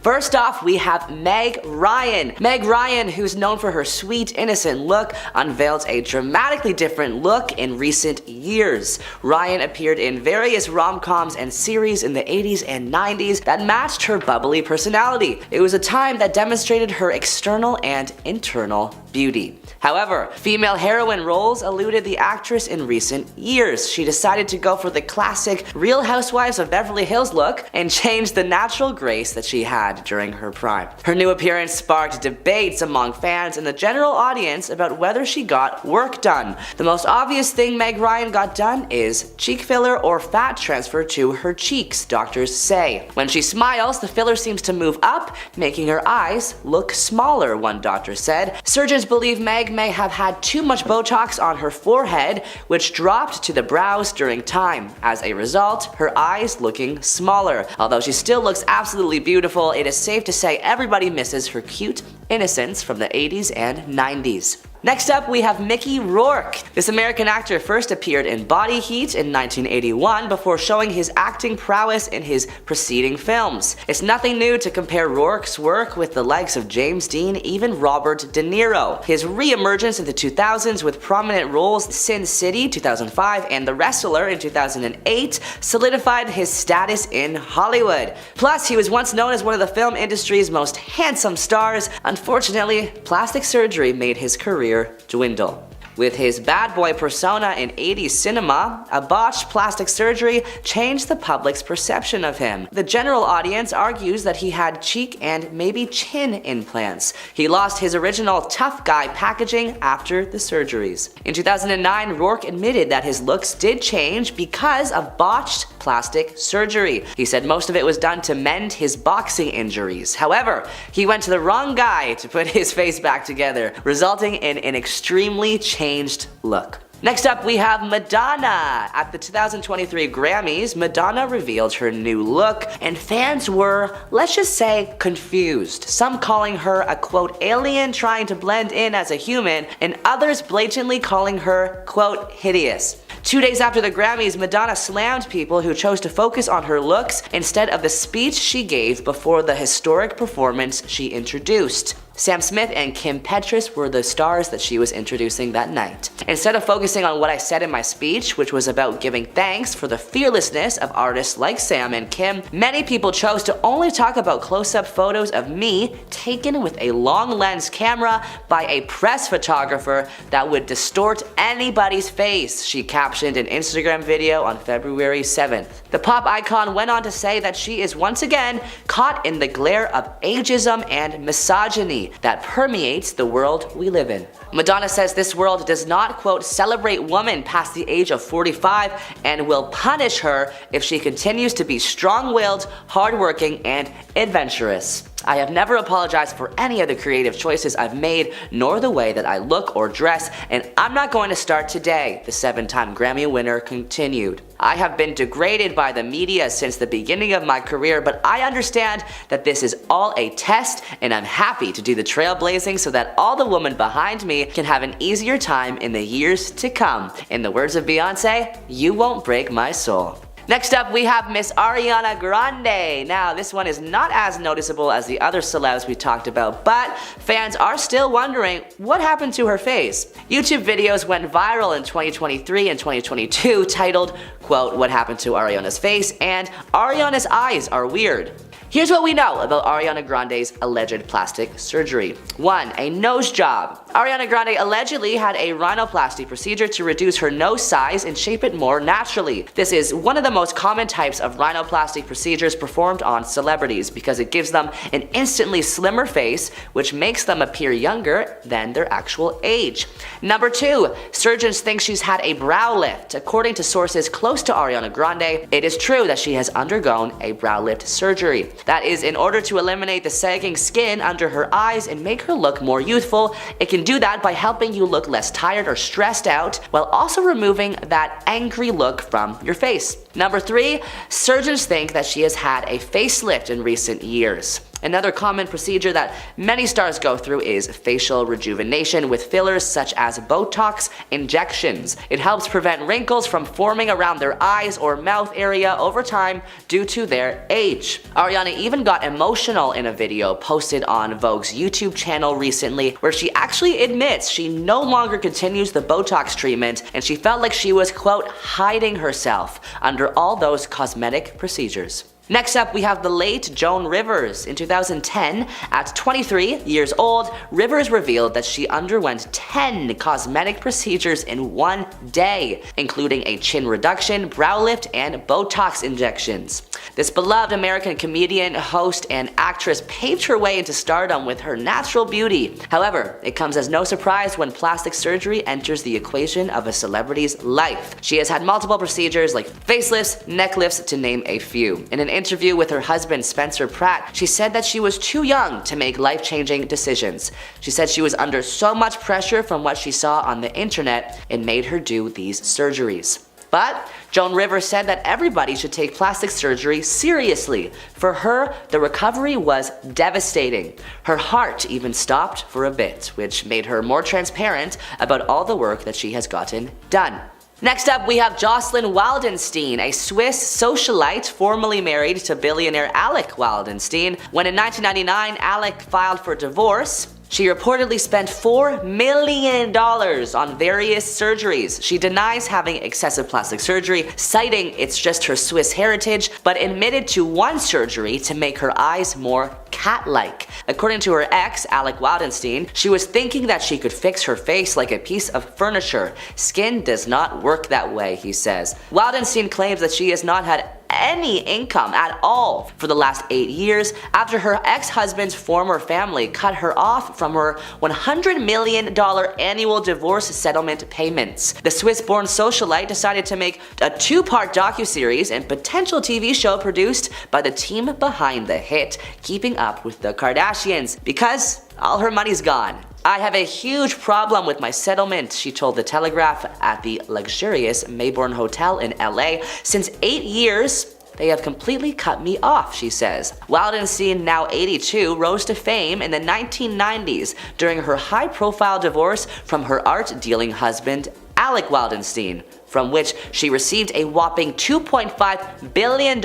First off, we have Meg Ryan. Meg Ryan, who's known for her sweet, innocent look, unveiled a dramatically different look in recent years. Ryan appeared in various rom-coms and series in the 80s and 90s that matched her bubbly personality. It was a time that demonstrated her external and internal beauty. However, female heroine roles eluded the actress in recent years. She decided to go for the classic Real Housewives of Beverly Hills look and change the natural grace that she had during her prime. Her new appearance sparked debates among fans and the general audience about whether she got work done. The most obvious thing Meg Ryan got done is cheek filler or fat transfer to her cheeks, doctors say. When she smiles, the filler seems to move up, making her eyes look smaller, one doctor said. Surgeons believe Meg may have had too much Botox on her forehead, which dropped to the brows during time. As a result, her eyes looking smaller. Although she still looks absolutely beautiful, it is safe to say everybody misses her cute innocence from the 80s and 90s. Next up, we have Mickey Rourke. This American actor first appeared in Body Heat in 1981 before showing his acting prowess in his preceding films. It's nothing new to compare Rourke's work with the likes of James Dean, even Robert De Niro. His re-emergence in the 2000s with prominent roles in Sin City 2005 and The Wrestler in 2008 solidified his status in Hollywood. Plus, he was once known as one of the film industry's most handsome stars. Unfortunately, plastic surgery made his career dwindle. With his bad boy persona in 80s cinema, a botched plastic surgery changed the public's perception of him. The general audience argues that he had cheek and maybe chin implants. He lost his original tough guy packaging after the surgeries. In 2009, Rourke admitted that his looks did change because of botched plastic surgery. He said most of it was done to mend his boxing injuries. However, he went to the wrong guy to put his face back together, resulting in an extremely changed look. Next up, we have Madonna. At the 2023 Grammys, Madonna revealed her new look, and fans were, let's just say, confused. Some calling her a quote alien trying to blend in as a human, and others blatantly calling her quote hideous. 2 days after the Grammys, Madonna slammed people who chose to focus on her looks instead of the speech she gave before the historic performance she introduced. Sam Smith and Kim Petras were the stars that she was introducing that night. Instead of focusing on what I said in my speech, which was about giving thanks for the fearlessness of artists like Sam and Kim, many people chose to only talk about close-up photos of me taken with a long lens camera by a press photographer that would distort anybody's face, she captioned an Instagram video on February 7th. The pop icon went on to say that she is once again caught in the glare of ageism and misogyny that permeates the world we live in. Madonna says this world does not, quote, celebrate women past the age of 45 and will punish her if she continues to be strong-willed, hardworking, and adventurous. I have never apologized for any of the creative choices I've made, nor the way that I look or dress, and I'm not going to start today, the 7-time Grammy winner continued. I have been degraded by the media since the beginning of my career, but I understand that this is all a test, and I'm happy to do the trailblazing so that all the women behind me can have an easier time in the years to come. In the words of Beyonce, you won't break my soul. Next up, we have Miss Ariana Grande. Now, this one is not as noticeable as the other celebs we talked about, but fans are still wondering what happened to her face. YouTube videos went viral in 2023 and 2022 titled, quote, what happened to Ariana's face, and Ariana's eyes are weird. Here's what we know about Ariana Grande's alleged plastic surgery. 1. A nose job. Ariana Grande allegedly had a rhinoplasty procedure to reduce her nose size and shape it more naturally. This is one of the most common types of rhinoplasty procedures performed on celebrities because it gives them an instantly slimmer face, which makes them appear younger than their actual age. Number 2. Surgeons think she's had a brow lift. According to sources close to Ariana Grande, it is true that she has undergone a brow lift surgery. That is in order to eliminate the sagging skin under her eyes and make her look more youthful. It can do that by helping you look less tired or stressed out while also removing that angry look from your face. Number 3, surgeons think that she has had a facelift in recent years. Another common procedure that many stars go through is facial rejuvenation with fillers such as Botox injections. It helps prevent wrinkles from forming around their eyes or mouth area over time due to their age. Ariana even got emotional in a video posted on Vogue's YouTube channel recently, where she actually admits she no longer continues the Botox treatment and she felt like she was, quote, hiding herself under all those cosmetic procedures. Next up, we have the late Joan Rivers. In 2010, at 23 years old, Rivers revealed that she underwent 10 cosmetic procedures in one day, including a chin reduction, brow lift, and Botox injections. This beloved American comedian, host, and actress paved her way into stardom with her natural beauty. However, it comes as no surprise when plastic surgery enters the equation of a celebrity's life. She has had multiple procedures like facelifts, neck lifts, to name a few. In an interview with her husband Spencer Pratt, she said that she was too young to make life-changing decisions. She said she was under so much pressure from what she saw on the internet, it made her do these surgeries. But Joan Rivers said that everybody should take plastic surgery seriously. For her, the recovery was devastating. Her heart even stopped for a bit, which made her more transparent about all the work that she has gotten done. Next up, we have Jocelyn Wildenstein, a Swiss socialite formerly married to billionaire Alec Wildenstein. When in 1999 Alec filed for divorce, she reportedly spent $4 million on various surgeries. She denies having excessive plastic surgery, citing it's just her Swiss heritage, but admitted to one surgery to make her eyes more cat-like. According to her ex, Alec Wildenstein, she was thinking that she could fix her face like a piece of furniture. Skin does not work that way, he says. Wildenstein claims that she has not had any income at all for the last 8 years after her ex-husband's former family cut her off from her $100 million annual divorce settlement payments. The Swiss-born socialite decided to make a two-part docuseries and potential TV show produced by the team behind the hit Keeping Up with the Kardashians, because all her money's gone. I have a huge problem with my settlement, she told The Telegraph at the luxurious Mayborn Hotel in LA. Since 8 years, they have completely cut me off, she says. Wildenstein, now 82, rose to fame in the 1990s during her high-profile divorce from her art-dealing husband, Alec Wildenstein, from which she received a whopping $2.5 billion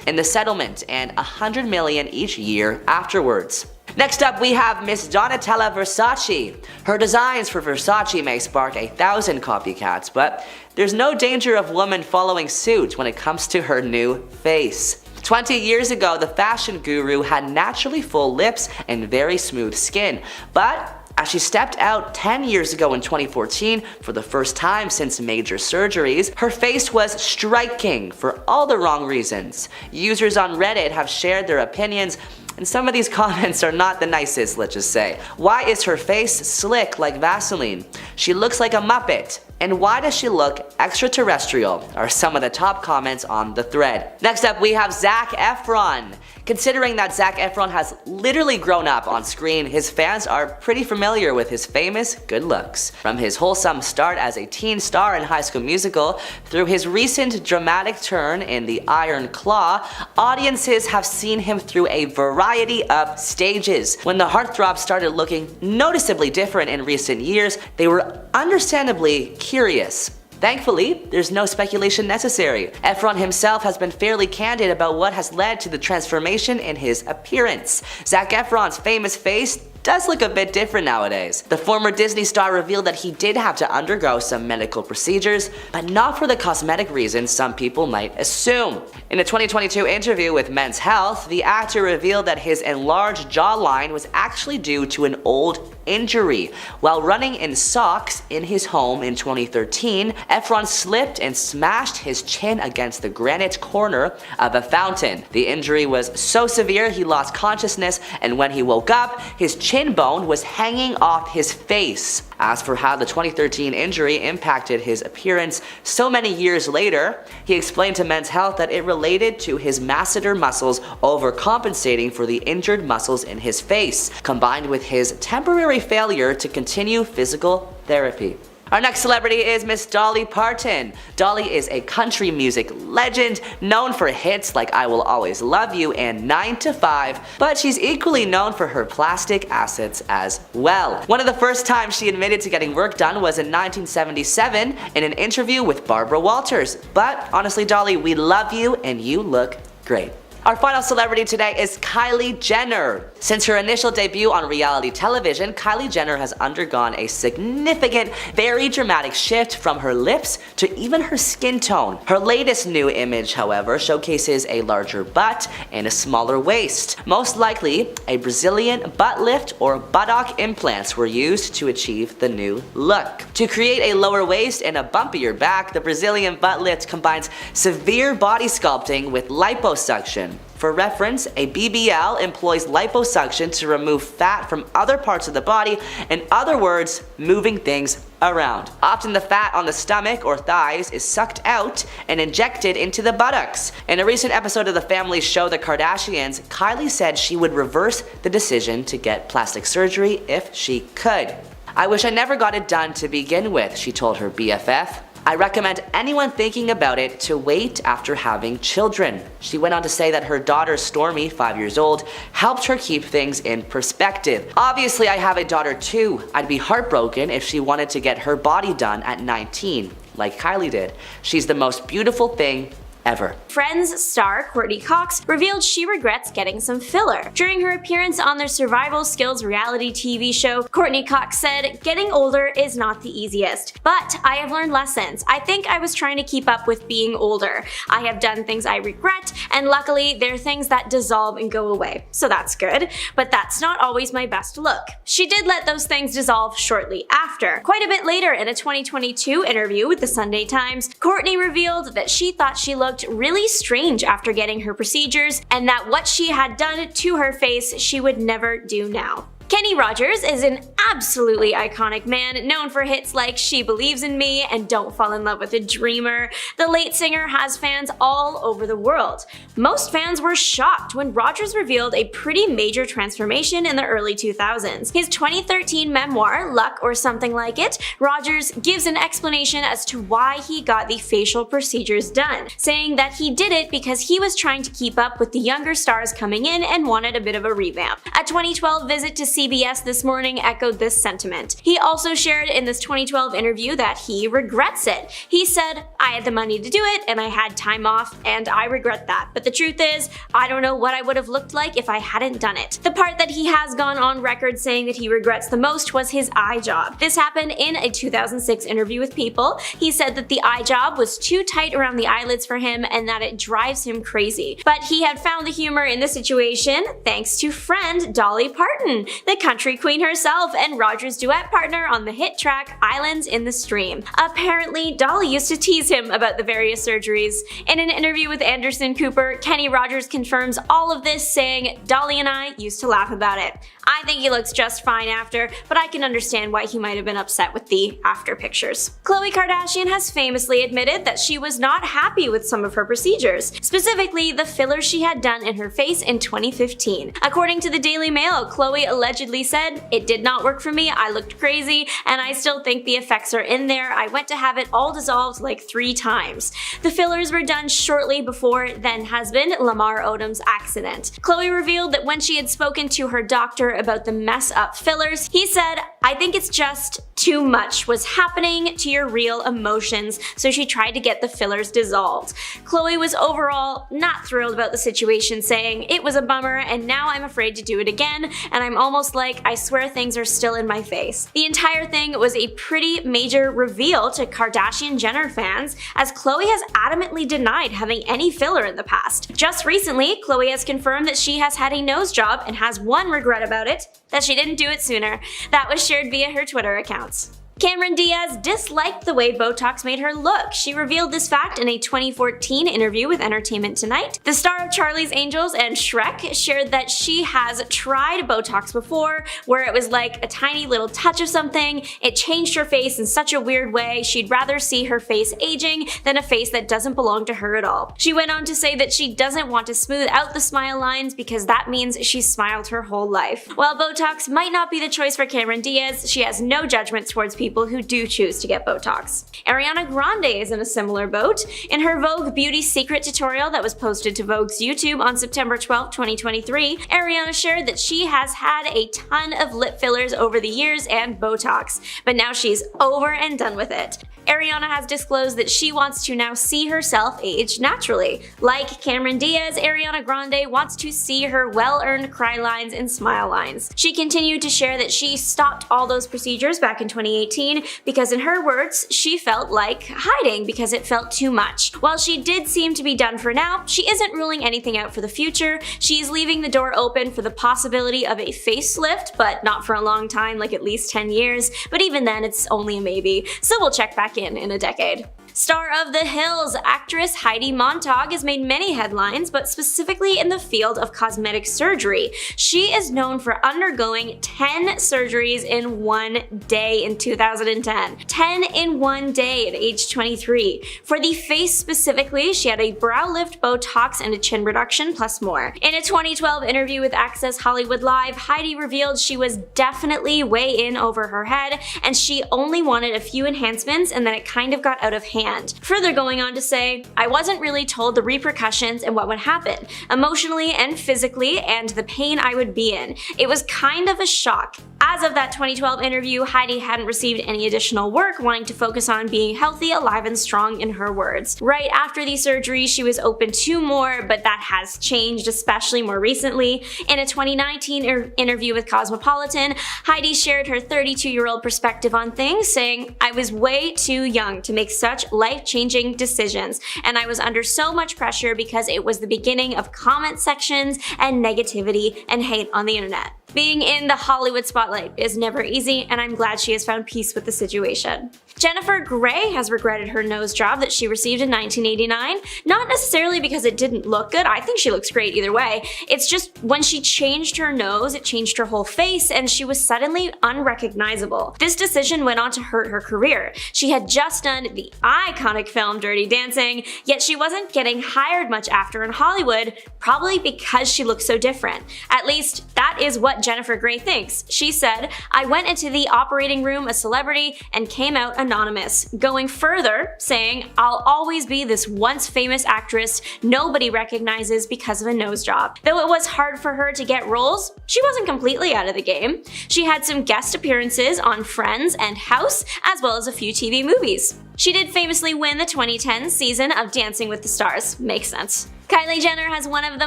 in the settlement and $100 million each year afterwards. Next up, we have Miss Donatella Versace. Her designs for Versace may spark 1,000 copycats, but there's no danger of women following suit when it comes to her new face. 20 years ago, the fashion guru had naturally full lips and very smooth skin, but as she stepped out 10 years ago in 2014 for the first time since major surgeries, her face was striking for all the wrong reasons. Users on Reddit have shared their opinions, and some of these comments are not the nicest, let's just say. Why is her face slick like Vaseline? She looks like a Muppet. And why does she look extraterrestrial? Are some of the top comments on the thread. Next up, we have Zac Efron. Considering that Zac Efron has literally grown up on screen, his fans are pretty familiar with his famous good looks. From his wholesome start as a teen star in High School Musical, through his recent dramatic turn in The Iron Claw, audiences have seen him through a variety of stages. When the heartthrob started looking noticeably different in recent years, they were understandably curious. Thankfully, there's no speculation necessary. Efron himself has been fairly candid about what has led to the transformation in his appearance. Zac Efron's famous face does look a bit different nowadays. The former Disney star revealed that he did have to undergo some medical procedures, but not for the cosmetic reasons some people might assume. In a 2022 interview with Men's Health, the actor revealed that his enlarged jawline was actually due to an old injury. While running in socks in his home in 2013, Efron slipped and smashed his chin against the granite corner of a fountain. The injury was so severe he lost consciousness, and when he woke up, his chin bone was hanging off his face. As for how the 2013 injury impacted his appearance so many years later, he explained to Men's Health that it related to his masseter muscles overcompensating for the injured muscles in his face, combined with his temporary failure to continue physical therapy. Our next celebrity is Miss Dolly Parton. Dolly is a country music legend known for hits like I Will Always Love You and 9 to 5, but she's equally known for her plastic assets as well. One of the first times she admitted to getting work done was in 1977 in an interview with Barbara Walters. But honestly, Dolly, we love you and you look great. Our final celebrity today is Kylie Jenner. Since her initial debut on reality television, Kylie Jenner has undergone a significant, very dramatic shift from her lips to even her skin tone. Her latest new image, however, showcases a larger butt and a smaller waist. Most likely, a Brazilian butt lift or buttock implants were used to achieve the new look. To create a lower waist and a bumpier back, the Brazilian butt lift combines severe body sculpting with liposuction. For reference, a BBL employs liposuction to remove fat from other parts of the body, in other words, moving things around. Often the fat on the stomach or thighs is sucked out and injected into the buttocks. In a recent episode of the family show The Kardashians, Kylie said she would reverse the decision to get plastic surgery if she could. "I wish I never got it done to begin with," she told her BFF. "I recommend anyone thinking about it to wait after having children." She went on to say that her daughter Stormy, 5 years old, helped her keep things in perspective. "Obviously I have a daughter too. I'd be heartbroken if she wanted to get her body done at 19, like Kylie did. She's the most beautiful thing ever." Friends star Courtney Cox revealed she regrets getting some filler. During her appearance on their survival skills reality TV show, Courtney Cox said, "Getting older is not the easiest, but I have learned lessons. I think I was trying to keep up with being older. I have done things I regret, and luckily there are things that dissolve and go away. So that's good, but that's not always my best look." She did let those things dissolve shortly after. Quite a bit later, in a 2022 interview with the Sunday Times, Courtney revealed that she thought she looked really strange after getting her procedures, and that what she had done to her face she would never do now. Kenny Rogers is an absolutely iconic man, known for hits like She Believes in Me and Don't Fall in Love with a Dreamer. The late singer has fans all over the world. Most fans were shocked when Rogers revealed a pretty major transformation in the early 2000s. His 2013 memoir, Luck or Something Like It, Rogers gives an explanation as to why he got the facial procedures done, saying that he did it because he was trying to keep up with the younger stars coming in and wanted a bit of a revamp. A 2012 visit to CBS This Morning echoed this sentiment. He also shared in this 2012 interview that he regrets it. He said, "I had the money to do it and I had time off and I regret that. But the truth is, I don't know what I would have looked like if I hadn't done it." The part that he has gone on record saying that he regrets the most was his eye job. This happened in a 2006 interview with People. He said that the eye job was too tight around the eyelids for him and that it drives him crazy. But he had found the humor in the situation thanks to friend Dolly Parton, the country queen herself and Rogers' duet partner on the hit track Islands in the Stream. Apparently, Dolly used to tease him about the various surgeries. In an interview with Anderson Cooper, Kenny Rogers confirms all of this, saying, "Dolly and I used to laugh about it. I think he looks just fine after, but I can understand why he might have been upset with the after pictures." Khloe Kardashian has famously admitted that she was not happy with some of her procedures, specifically the fillers she had done in her face in 2015. According to the Daily Mail, Khloe allegedly said, "It did not work for me, I looked crazy, and I still think the effects are in there. I went to have it all dissolved like 3 times. The fillers were done shortly before then-husband Lamar Odom's accident." Khloe revealed that when she had spoken to her doctor about the mess-up fillers, he said, "I think it's just too much was happening to your real emotions, so she tried to get the fillers dissolved." Khloe was overall not thrilled about the situation, saying, "It was a bummer and now I'm afraid to do it again, and I'm almost like I swear things are still in my face." The entire thing was a pretty major reveal to Kardashian-Jenner fans, as Khloe has adamantly denied having any filler in the past. Just recently, Khloe has confirmed that she has had a nose job and has one regret about it, that she didn't do it sooner. That was shared via her Twitter accounts. Cameron Diaz disliked the way Botox made her look. She revealed this fact in a 2014 interview with Entertainment Tonight. The star of Charlie's Angels and Shrek shared that she has tried Botox before, where it was like a tiny little touch of something. It changed her face in such a weird way. She'd rather see her face aging than a face that doesn't belong to her at all. She went on to say that she doesn't want to smooth out the smile lines because that means she's smiled her whole life. While Botox might not be the choice for Cameron Diaz, she has no judgment towards people people who do choose to get Botox. Ariana Grande is in a similar boat. In her Vogue Beauty Secret tutorial that was posted to Vogue's YouTube on September 12, 2023, Ariana shared that she has had a ton of lip fillers over the years and Botox, but now she's over and done with it. Ariana has disclosed that she wants to now see herself age naturally. Like Cameron Diaz, Ariana Grande wants to see her well-earned cry lines and smile lines. She continued to share that she stopped all those procedures back in 2018 because, in her words, she felt like hiding because it felt too much. While she did seem to be done for now, she isn't ruling anything out for the future. She's leaving the door open for the possibility of a facelift, but not for a long time, like at least 10 years. But even then, it's only a maybe, so we'll check back in a decade. Star of The Hills, actress Heidi Montag has made many headlines, but specifically in the field of cosmetic surgery. She is known for undergoing 10 surgeries in one day in 2010. 10 in one day at age 23. For the face specifically, she had a brow lift, Botox, and a chin reduction, plus more. In a 2012 interview with Access Hollywood Live, Heidi revealed she was definitely way in over her head, and she only wanted a few enhancements, and then it kind of got out of hand. Further going on to say, "I wasn't really told the repercussions and what would happen, emotionally and physically, and the pain I would be in. It was kind of a shock." As of that 2012 interview, Heidi hadn't received any additional work, wanting to focus on being healthy, alive, and strong in her words. Right after the surgery, she was open to more, but that has changed, especially more recently. In a 2019 interview with Cosmopolitan, Heidi shared her 32-year-old perspective on things, saying, "I was way too young to make such life-changing decisions, and I was under so much pressure because it was the beginning of comment sections and negativity and hate on the internet." Being in the Hollywood spotlight is never easy, and I'm glad she has found peace with the situation. Jennifer Grey has regretted her nose job that she received in 1989, not necessarily because it didn't look good. I think she looks great either way. It's just when she changed her nose, it changed her whole face, and she was suddenly unrecognizable. This decision went on to hurt her career. She had just done the iconic film Dirty Dancing, yet she wasn't getting hired much after in Hollywood, probably because she looked so different. At least, that is what Jennifer Grey thinks. She said, "I went into the operating room a celebrity and came out anonymous," going further, saying, "I'll always be this once famous actress nobody recognizes because of a nose job." Though it was hard for her to get roles, she wasn't completely out of the game. She had some guest appearances on Friends and House, as well as a few TV movies. She did famously win the 2010 season of Dancing with the Stars. Makes sense. Kylie Jenner has one of the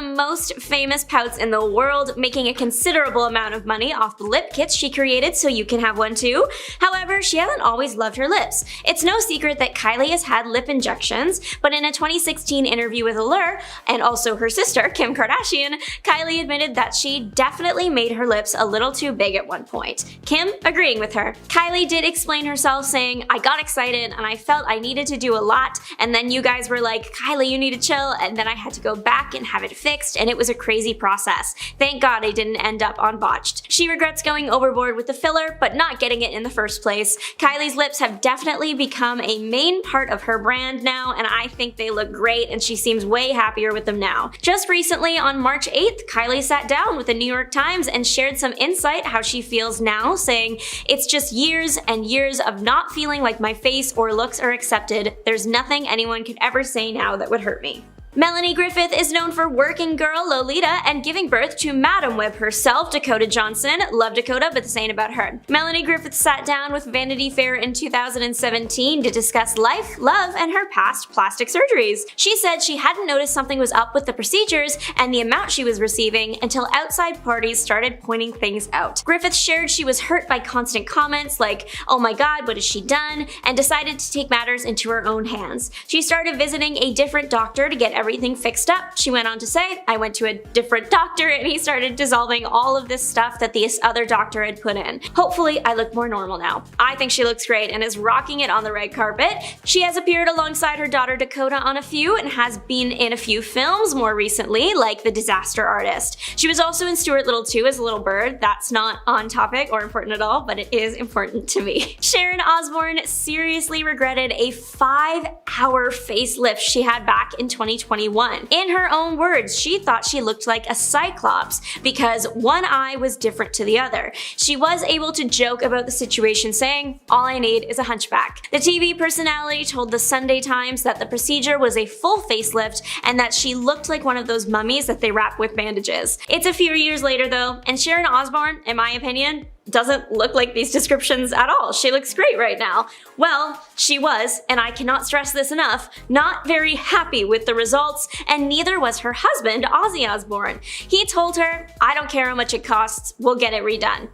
most famous pouts in the world, making a considerable amount of money off the lip kits she created, so you can have one too. However, she hasn't always loved her lips. It's no secret that Kylie has had lip injections, but in a 2016 interview with Allure, and also her sister, Kim Kardashian, Kylie admitted that she definitely made her lips a little too big at one point. Kim agreeing with her. Kylie did explain herself, saying, "I got excited and I felt I needed to do a lot, and then you guys were like, Kylie, you need to chill, and then I had to go back and have it fixed, and it was a crazy process. Thank God I didn't end up on Botched." She regrets going overboard with the filler, but not getting it in the first place. Kylie's lips have definitely become a main part of her brand now, and I think they look great, and she seems way happier with them now. Just recently, on March 8th, Kylie sat down with the New York Times and shared some insight how she feels now, saying, "It's just years and years of not feeling like my face or looks are accepted. There's nothing anyone could ever say now that would hurt me." Melanie Griffith is known for Working Girl Lolita and giving birth to Madam Web herself, Dakota Johnson. Love Dakota, but this ain't about her. Melanie Griffith sat down with Vanity Fair in 2017 to discuss life, love, and her past plastic surgeries. She said she hadn't noticed something was up with the procedures and the amount she was receiving until outside parties started pointing things out. Griffith shared she was hurt by constant comments like, "Oh my god, what has she done?" and decided to take matters into her own hands. She started visiting a different doctor to get everything fixed up. She went on to say, "I went to a different doctor and he started dissolving all of this stuff that this other doctor had put in. Hopefully, I look more normal now." I think she looks great and is rocking it on the red carpet. She has appeared alongside her daughter Dakota on a few and has been in a few films more recently, like The Disaster Artist. She was also in Stuart Little 2 as a little bird. That's not on topic or important at all, but it is important to me. Sharon Osbourne seriously regretted a 5-hour facelift she had back in 2020 2021. In her own words, she thought she looked like a cyclops because one eye was different to the other. She was able to joke about the situation, saying, "All I need is a hunchback." The TV personality told the Sunday Times that the procedure was a full facelift and that she looked like one of those mummies that they wrap with bandages. It's a few years later though, and Sharon Osbourne, in my opinion, doesn't look like these descriptions at all. She looks great right now. Well, she was, and I cannot stress this enough, not very happy with the results, and neither was her husband, Ozzy Osbourne. He told her, "I don't care how much it costs, we'll get it redone."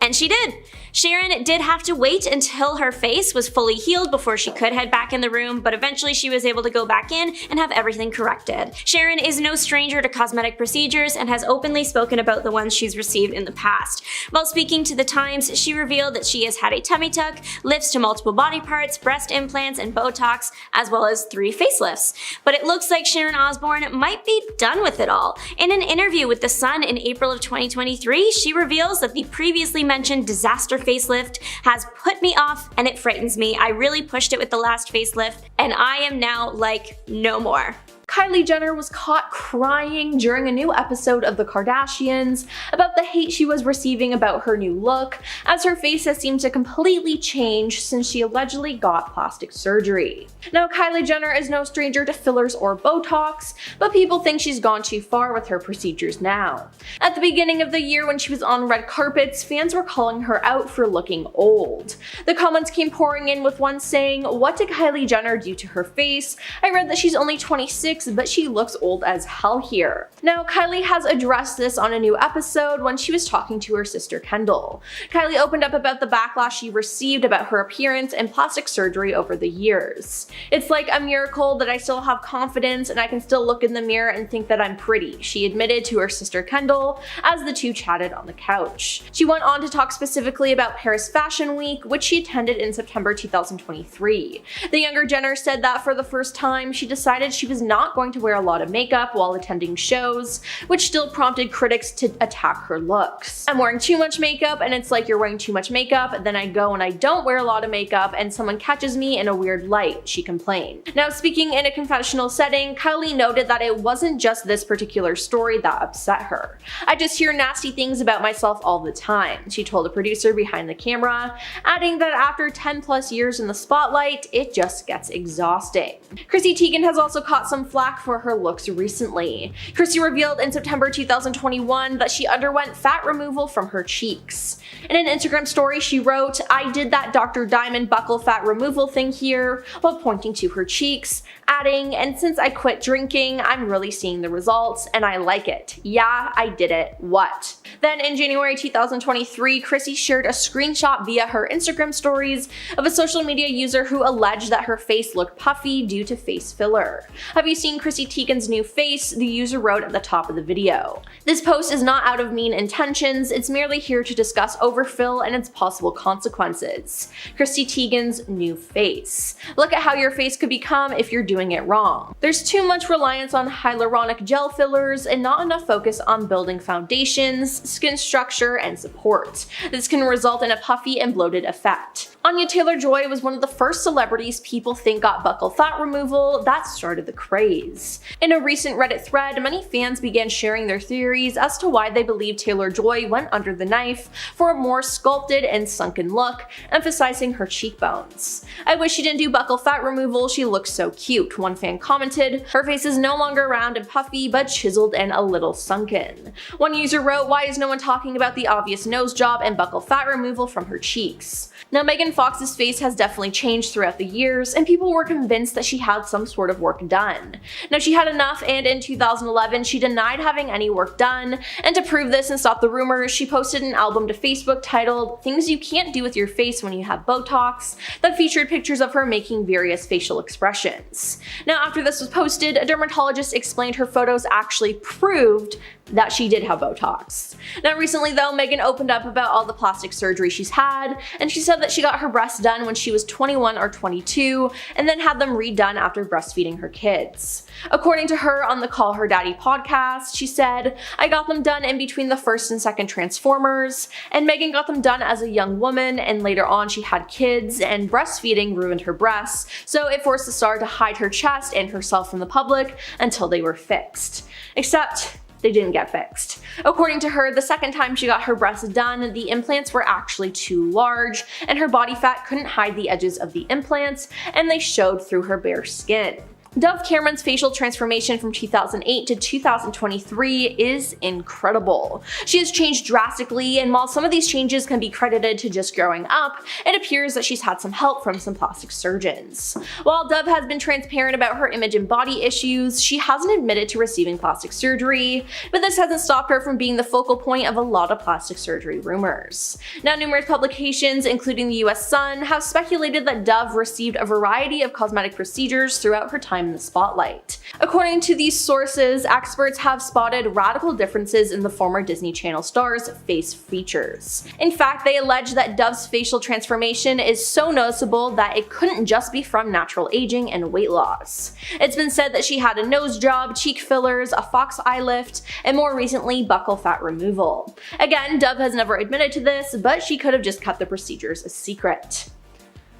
And she did. Sharon did have to wait until her face was fully healed before she could head back in the room, but eventually she was able to go back in and have everything corrected. Sharon is no stranger to cosmetic procedures and has openly spoken about the ones she's received in the past. While speaking to the Times, she revealed that she has had a tummy tuck, lifts to multiple body parts, breast implants, and Botox, as well as 3 facelifts. But it looks like Sharon Osbourne might be done with it all. In an interview with The Sun in April of 2023, she reveals that the previously mentioned disaster facelift has put me off and it frightens me. I really pushed it with the last facelift and I am now like, no more. Kylie Jenner was caught crying during a new episode of The Kardashians about the hate she was receiving about her new look, as her face has seemed to completely change since she allegedly got plastic surgery. Now, Kylie Jenner is no stranger to fillers or Botox, but people think she's gone too far with her procedures now. At the beginning of the year when she was on red carpets, fans were calling her out for looking old. The comments came pouring in, with one saying, "What did Kylie Jenner do to her face? I read that she's only 26, but she looks old as hell here." Now, Kylie has addressed this on a new episode when she was talking to her sister Kendall. Kylie opened up about the backlash she received about her appearance and plastic surgery over the years. "It's like a miracle that I still have confidence and I can still look in the mirror and think that I'm pretty," she admitted to her sister Kendall as the two chatted on the couch. She went on to talk specifically about Paris Fashion Week, which she attended in September 2023. The younger Jenner said that for the first time, she decided she was not going to wear a lot of makeup while attending shows, which still prompted critics to attack her looks. "I'm wearing too much makeup and it's like you're wearing too much makeup, then I go and I don't wear a lot of makeup and someone catches me in a weird light," she complained. Now, speaking in a confessional setting, Kylie noted that it wasn't just this particular story that upset her. "I just hear nasty things about myself all the time," she told a producer behind the camera, adding that after 10 plus years in the spotlight, it just gets exhausting. Chrissy Teigen has also caught some flack for her looks recently. Chrissy revealed in September 2021 that she underwent fat removal from her cheeks. In an Instagram story, she wrote, "I did that Dr. Diamond buccal fat removal thing here," while pointing to her cheeks, adding, "And since I quit drinking, I'm really seeing the results, and I like it. Yeah, I did it. What?" Then in January 2023, Chrissy shared a screenshot via her Instagram stories of a social media user who alleged that her face looked puffy due to face filler. "Have you seen Chrissy Teigen's new face?" the user wrote at the top of the video. "This post is not out of mean intentions, it's merely here to discuss overfill and its possible consequences. Chrissy Teigen's new face. Look at how your face could become if you're doing it wrong. There's too much reliance on hyaluronic gel fillers and not enough focus on building foundations, skin structure, and support. This can result in a puffy and bloated effect." Anya Taylor-Joy was one of the first celebrities people think got buccal fat removal that started the craze. In a recent Reddit thread, many fans began sharing their theories as to why they believe Taylor-Joy went under the knife for a more sculpted and sunken look, emphasizing her cheekbones. "I wish she didn't do buccal fat removal, she looks so cute," one fan commented. "Her face is no longer round and puffy, but chiseled and a little sunken." One user wrote, "Why is no one talking about the obvious nose job and buccal fat removal from her cheeks?" Now, Megan Fox's face has definitely changed throughout the years, and people were convinced that she had some sort of work done. Now, she had enough, and in 2011 she denied having any work done, and to prove this and stop the rumors, she posted an album to Facebook titled "Things You Can't Do With Your Face When You Have Botox" that featured pictures of her making various facial expressions. Now, after this was posted, a dermatologist explained her photos actually proved that she did have Botox. Now, recently though, Megan opened up about all the plastic surgery she's had, and she said that that she got her breasts done when she was 21 or 22 and then had them redone after breastfeeding her kids. According to her on the Call Her Daddy podcast, she said, "I got them done in between the first and second Transformers, and Megan got them done as a young woman, and later on she had kids, and breastfeeding ruined her breasts, so it forced the star to hide her chest and herself from the public until they were fixed." Except they didn't get fixed. According to her, the second time she got her breasts done, the implants were actually too large, and her body fat couldn't hide the edges of the implants, and they showed through her bare skin. Dove Cameron's facial transformation from 2008 to 2023 is incredible. She has changed drastically, and while some of these changes can be credited to just growing up, it appears that she's had some help from some plastic surgeons. While Dove has been transparent about her image and body issues, she hasn't admitted to receiving plastic surgery, but this hasn't stopped her from being the focal point of a lot of plastic surgery rumors. Now, numerous publications, including the US Sun, have speculated that Dove received a variety of cosmetic procedures throughout her time in the spotlight. According to these sources, experts have spotted radical differences in the former Disney Channel star's face features. In fact, they allege that Dove's facial transformation is so noticeable that it couldn't just be from natural aging and weight loss. It's been said that she had a nose job, cheek fillers, a fox eye lift, and more recently, buccal fat removal. Again, Dove has never admitted to this, but she could have just kept the procedures a secret.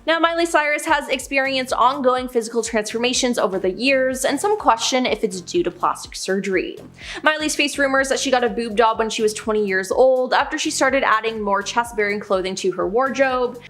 Now, Miley Cyrus has experienced ongoing physical transformations over the years, and some question if it's due to plastic surgery. Miley's faced rumors that she got a boob job when she was 20 years old after she started adding more chest-bearing clothing to her wardrobe.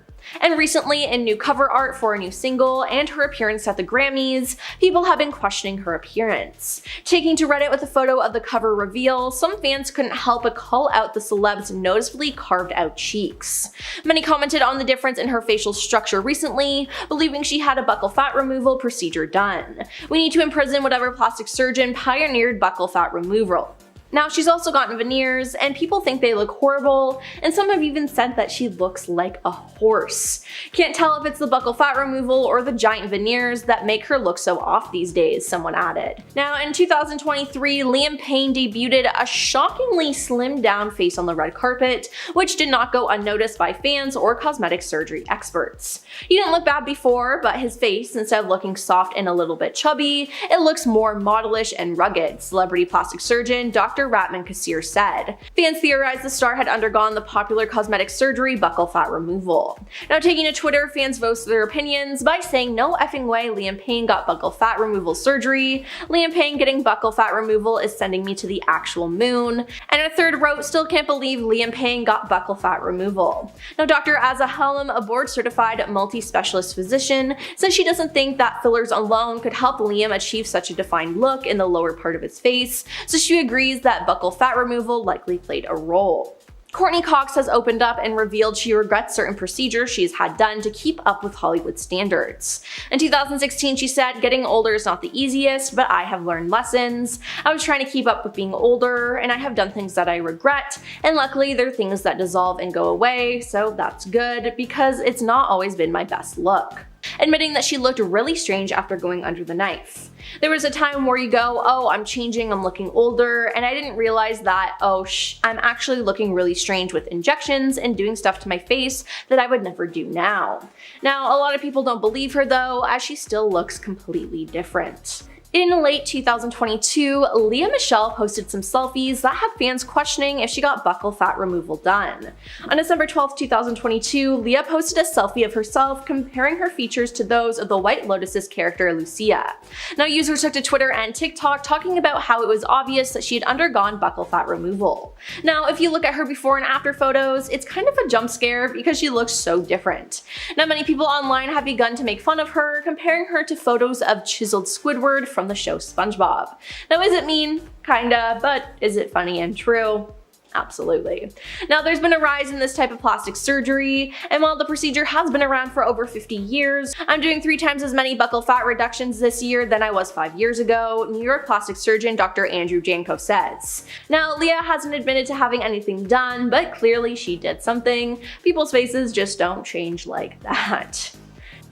And recently, in new cover art for a new single and her appearance at the Grammys, people have been questioning her appearance. Taking to Reddit with a photo of the cover reveal, some fans couldn't help but call out the celeb's noticeably carved out cheeks. Many commented on the difference in her facial structure recently, believing she had a buccal fat removal procedure done. We need to imprison whatever plastic surgeon pioneered buccal fat removal. Now, she's also gotten veneers, and people think they look horrible, and some have even said that she looks like a horse. Can't tell if it's the buccal fat removal or the giant veneers that make her look so off these days, someone added. Now, in 2023, Liam Payne debuted a shockingly slimmed down face on the red carpet, which did not go unnoticed by fans or cosmetic surgery experts. He didn't look bad before, but his face, instead of looking soft and a little bit chubby, it looks more modelish and rugged, celebrity plastic surgeon Dr. Ratman Kassir said. Fans theorized the star had undergone the popular cosmetic surgery buccal fat removal. Now, taking to Twitter, fans voiced their opinions by saying no effing way Liam Payne got buccal fat removal surgery. Liam Payne getting buccal fat removal is sending me to the actual moon. And a third wrote, still can't believe Liam Payne got buccal fat removal. Now, Dr. Azza Helm, a board-certified multi-specialist physician, says she doesn't think that fillers alone could help Liam achieve such a defined look in the lower part of his face, so she agrees that buccal fat removal likely played a role. Courtney Cox has opened up and revealed she regrets certain procedures she's had done to keep up with Hollywood standards. In 2016, she said, "Getting older is not the easiest, but I have learned lessons. I was trying to keep up with being older, and I have done things that I regret, and luckily they're things that dissolve and go away, so that's good, because it's not always been my best look." Admitting that she looked really strange after going under the knife. There was a time where you go, oh, I'm changing, I'm looking older, and I didn't realize that, I'm actually looking really strange with injections and doing stuff to my face that I would never do now. Now, a lot of people don't believe her though, as she still looks completely different. In late 2022, Lea Michele posted some selfies that had fans questioning if she got buccal fat removal done. On December 12, 2022, Lea posted a selfie of herself comparing her features to those of the White Lotus's character Lucia. Now, users took to Twitter and TikTok talking about how it was obvious that she had undergone buccal fat removal. Now, if you look at her before and after photos, it's kind of a jump scare because she looks so different. Now, many people online have begun to make fun of her, comparing her to photos of chiseled Squidward from the show SpongeBob. Now, is it mean? Kinda, but is it funny and true? Absolutely. Now, there's been a rise in this type of plastic surgery, and while the procedure has been around for over 50 years, I'm doing 3 times as many buccal fat reductions this year than I was 5 years ago, New York plastic surgeon Dr. Andrew Janko says. Now, Lea hasn't admitted to having anything done, but clearly she did something. People's faces just don't change like that.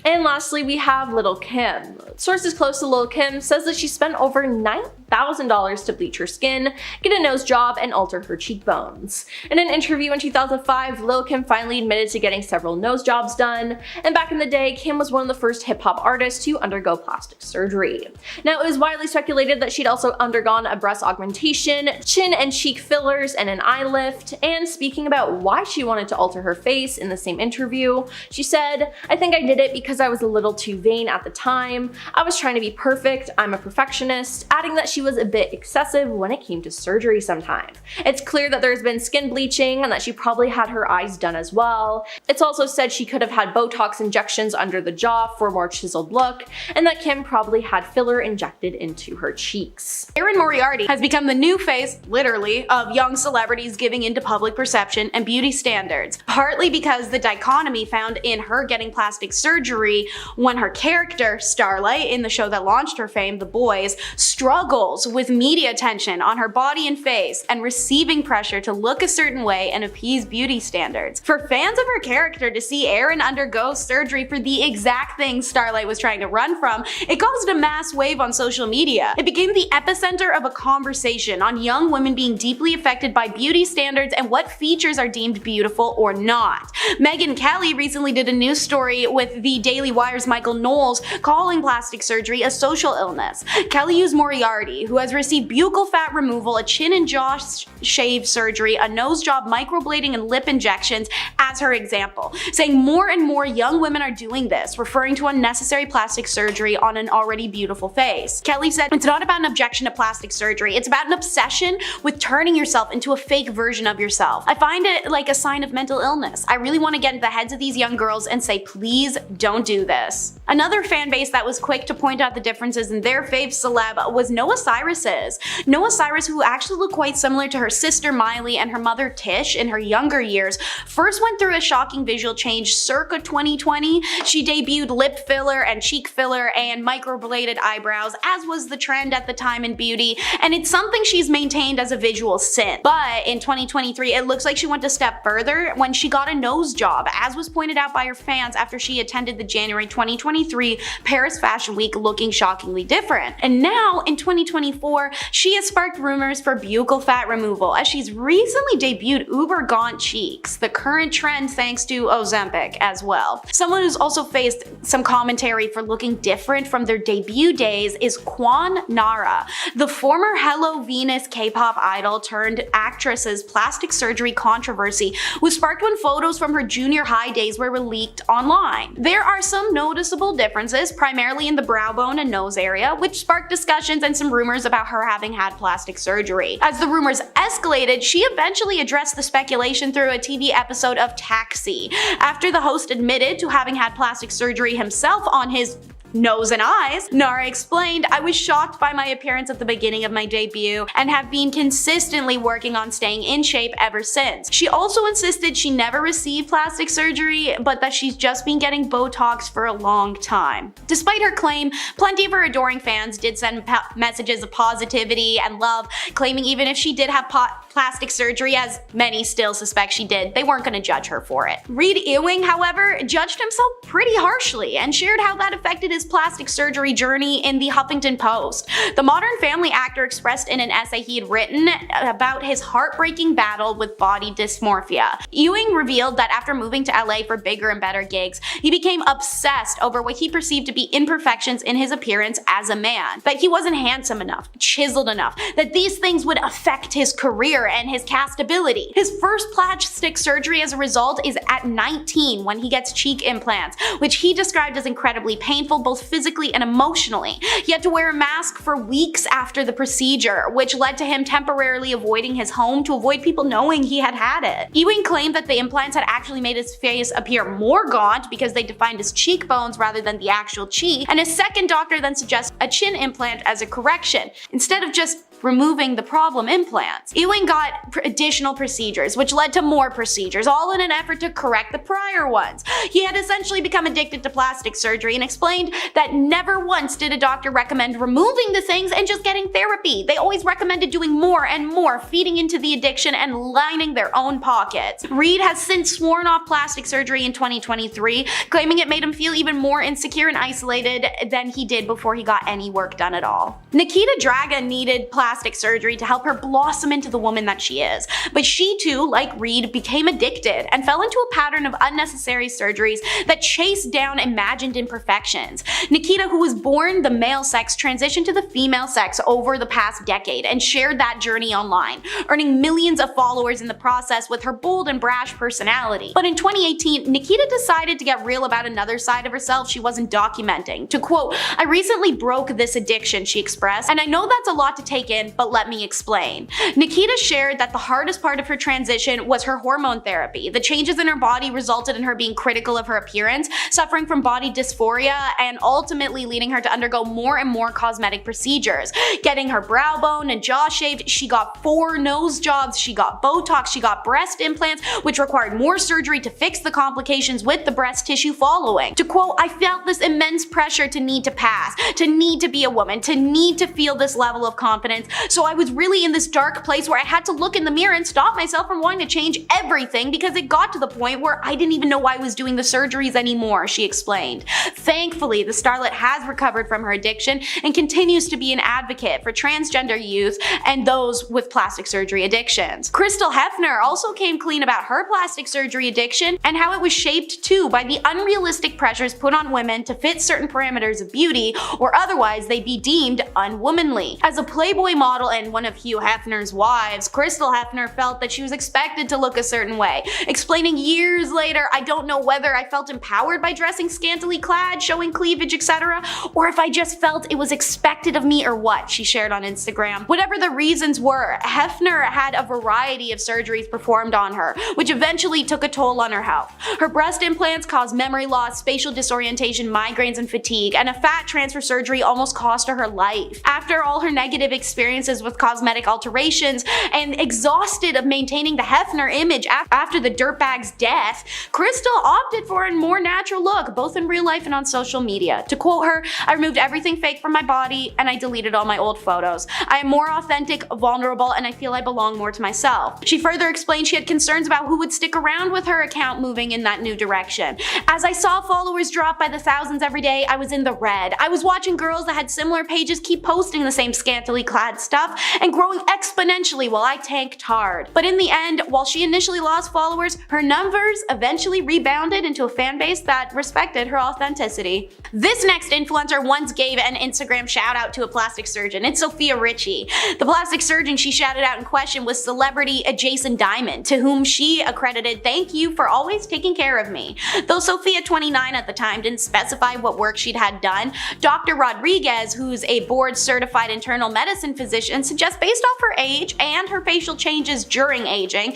And lastly, we have Lil' Kim. Sources close to Lil' Kim says that she spent over $9,000 $1,000 to bleach her skin, get a nose job, and alter her cheekbones. In an interview in 2005, Lil' Kim finally admitted to getting several nose jobs done, and back in the day, Kim was one of the first hip-hop artists to undergo plastic surgery. Now, it was widely speculated that she'd also undergone a breast augmentation, chin and cheek fillers, and an eye lift, and speaking about why she wanted to alter her face in the same interview, she said, "I think I did it because I was a little too vain at the time. I was trying to be perfect, I'm a perfectionist," adding that she was a bit excessive when it came to surgery sometimes. It's clear that there's been skin bleaching and that she probably had her eyes done as well. It's also said she could have had Botox injections under the jaw for a more chiseled look, and that Kim probably had filler injected into her cheeks. Erin Moriarty has become the new face, literally, of young celebrities giving into public perception and beauty standards, partly because the dichotomy found in her getting plastic surgery when her character, Starlight, in the show that launched her fame, The Boys, struggles with media attention on her body and face and receiving pressure to look a certain way and appease beauty standards. For fans of her character to see Erin undergo surgery for the exact thing Starlight was trying to run from, it caused a mass wave on social media. It became the epicenter of a conversation on young women being deeply affected by beauty standards and what features are deemed beautiful or not. Megyn Kelly recently did a news story with the Daily Wire's Michael Knowles calling plastic surgery a social illness. Kelly used Moriarty, who has received buccal fat removal, a chin and jaw shave surgery, a nose job, microblading, and lip injections as her example, saying more and more young women are doing this, referring to unnecessary plastic surgery on an already beautiful face. Kelly said, "It's not about an objection to plastic surgery, it's about an obsession with turning yourself into a fake version of yourself. I find it like a sign of mental illness. I really want to get into the heads of these young girls and say, please don't do this." Another fan base that was quick to point out the differences in their fave celeb was Noah Cyrus's. Noah Cyrus, who actually looked quite similar to her sister Miley and her mother Tish in her younger years, first went through a shocking visual change circa 2020. She debuted lip filler and cheek filler and microbladed eyebrows, as was the trend at the time in beauty, and it's something she's maintained as a visual sin. But in 2023, it looks like she went a step further when she got a nose job, as was pointed out by her fans after she attended the January 2023 Paris Fashion Week looking shockingly different. And now, in 2024, she has sparked rumors for buccal fat removal, as she's recently debuted uber gaunt cheeks, the current trend thanks to Ozempic as well. Someone who's also faced some commentary for looking different from their debut days is Kwan Nara. The former Hello Venus K-pop idol turned actress's plastic surgery controversy was sparked when photos from her junior high days were leaked online. There are some noticeable differences, primarily in the brow bone and nose area, which sparked discussions and some rumors about her having had plastic surgery. As the rumors escalated, she eventually addressed the speculation through a TV episode of Taxi, after the host admitted to having had plastic surgery himself on his nose and eyes. Nara explained, "I was shocked by my appearance at the beginning of my debut and have been consistently working on staying in shape ever since." She also insisted she never received plastic surgery, but that she's just been getting Botox for a long time. Despite her claim, plenty of her adoring fans did send messages of positivity and love, claiming even if she did have plastic surgery, as many still suspect she did, they weren't going to judge her for it. Reed Ewing, however, judged himself pretty harshly and shared how that affected his plastic surgery journey in the Huffington Post. The Modern Family actor expressed in an essay he had written about his heartbreaking battle with body dysmorphia. Ewing revealed that after moving to LA for bigger and better gigs, he became obsessed over what he perceived to be imperfections in his appearance as a man. That he wasn't handsome enough, chiseled enough, that these things would affect his career and his castability. His first plastic surgery as a result is at 19 when he gets cheek implants, which he described as incredibly painful both physically and emotionally. He had to wear a mask for weeks after the procedure, which led to him temporarily avoiding his home to avoid people knowing he had had it. Ewing claimed that the implants had actually made his face appear more gaunt because they defined his cheekbones rather than the actual cheek, and his second doctor then suggested a chin implant as a correction, instead of just removing the problem implants. Ewing got additional procedures, which led to more procedures, all in an effort to correct the prior ones. He had essentially become addicted to plastic surgery and explained that never once did a doctor recommend removing the things and just getting therapy. They always recommended doing more and more, feeding into the addiction and lining their own pockets. Reed has since sworn off plastic surgery in 2023, claiming it made him feel even more insecure and isolated than he did before he got any work done at all. Nikita Draga needed plastic surgery to help her blossom into the woman that she is, but she too, like Reed, became addicted and fell into a pattern of unnecessary surgeries that chased down imagined imperfections. Nikita, who was born the male sex, transitioned to the female sex over the past decade and shared that journey online, earning millions of followers in the process with her bold and brash personality. But in 2018, Nikita decided to get real about another side of herself she wasn't documenting. To quote, "I recently broke this addiction," she expressed, "and I know that's a lot to take in, but let me explain." Nikita shared that the hardest part of her transition was her hormone therapy. The changes in her body resulted in her being critical of her appearance, suffering from body dysphoria, and ultimately leading her to undergo more and more cosmetic procedures. Getting her brow bone and jaw shaved, she got 4 nose jobs, she got Botox, she got breast implants, which required more surgery to fix the complications with the breast tissue following. To quote, "I felt this immense pressure to need to pass, to need to be a woman, to need to feel this level of confidence, so I was really in this dark place where I had to look in the mirror and stop myself from wanting to change everything because it got to the point where I didn't even know why I was doing the surgeries anymore," she explained. Thankfully, the starlet has recovered from her addiction and continues to be an advocate for transgender youth and those with plastic surgery addictions. Crystal Hefner also came clean about her plastic surgery addiction and how it was shaped too by the unrealistic pressures put on women to fit certain parameters of beauty, or otherwise they'd be deemed unwomanly. As a Playboy model and one of Hugh Hefner's wives, Crystal Hefner felt that she was expected to look a certain way, explaining years later, "I don't know whether I felt empowered by dressing scantily clad, showing cleavage, etc., or if I just felt it was expected of me or what," she shared on Instagram. Whatever the reasons were, Hefner had a variety of surgeries performed on her, which eventually took a toll on her health. Her breast implants caused memory loss, spatial disorientation, migraines, and fatigue, and a fat transfer surgery almost cost her her life. After all her negative experiences with cosmetic alterations and exhausted of maintaining the Hefner image after the dirtbag's death, Crystal opted for a more natural look, both in real life and on social media. To quote her, "I removed everything fake from my body and I deleted all my old photos. I am more authentic, vulnerable, and I feel I belong more to myself." She further explained she had concerns about who would stick around with her account moving in that new direction. "As I saw followers drop by the thousands every day, I was in the red. I was watching girls that had similar pages keep posting the same scantily clad stuff and growing exponentially while I tanked hard." But in the end, while she initially lost followers, her numbers eventually rebounded into a fan base that respected her authenticity. This next influencer once gave an Instagram shout out to a plastic surgeon. It's Sophia Richie. The plastic surgeon she shouted out in question was celebrity Jason Diamond, to whom she accredited, "Thank you for always taking care of me." Though Sophia, 29 at the time, didn't specify what work she'd had done, Dr. Rodriguez, who's a board-certified internal medicine physician, suggests based off her age and her facial changes during aging,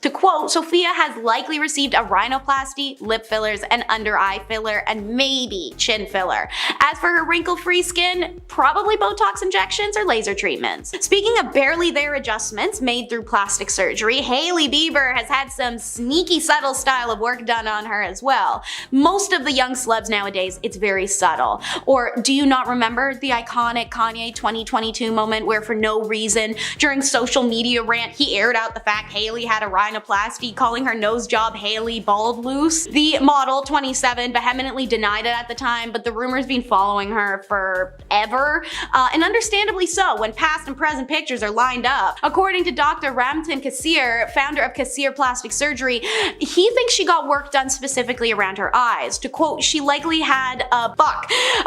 to quote, "Sophia has likely received a rhinoplasty, lip fillers, and under eye filler, and maybe chin filler. As for her wrinkle-free skin, probably Botox injections or laser treatments." Speaking of barely there adjustments made through plastic surgery, Hailey Bieber has had some sneaky subtle style of work done on her as well. Most of the young celebs nowadays, it's very subtle. Or do you not remember the iconic Kanye 2022 moment where for no reason during social media rant he aired out the fact Hailey had a rhinoplasty, calling her nose job Hailey Bald Loose? The model, 27, vehemently denied it at the time, but the rumor's been following her forever, and understandably so when past and present pictures are lined up. According to Dr. Ramtin Kassir, founder of Kassir Plastic Surgery, he thinks she got work done specifically around her eyes. To quote, "She likely had a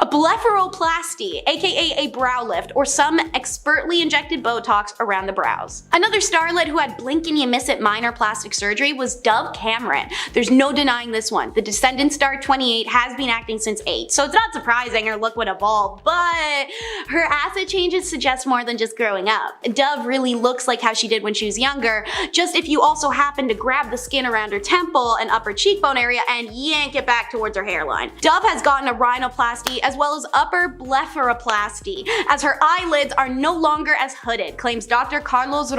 blepharoplasty, aka a brow lift, or some expertly injected Botox around the brows." Another starlet who had blink and you miss it minor plastic surgery was Dove Cameron. There's no denying this one. The Descendants star, 28, has been acting since 8, so it's not surprising her look would evolve, but her acid changes suggest more than just growing up. Dove really looks like how she did when she was younger, just if you also happen to grab the skin around her temple and upper cheekbone area and yank it back towards her hairline. Dove has gotten a rhinoplasty as well as upper blepharoplasty, as her eyelids are no longer as hooded, claims Dr. Carlos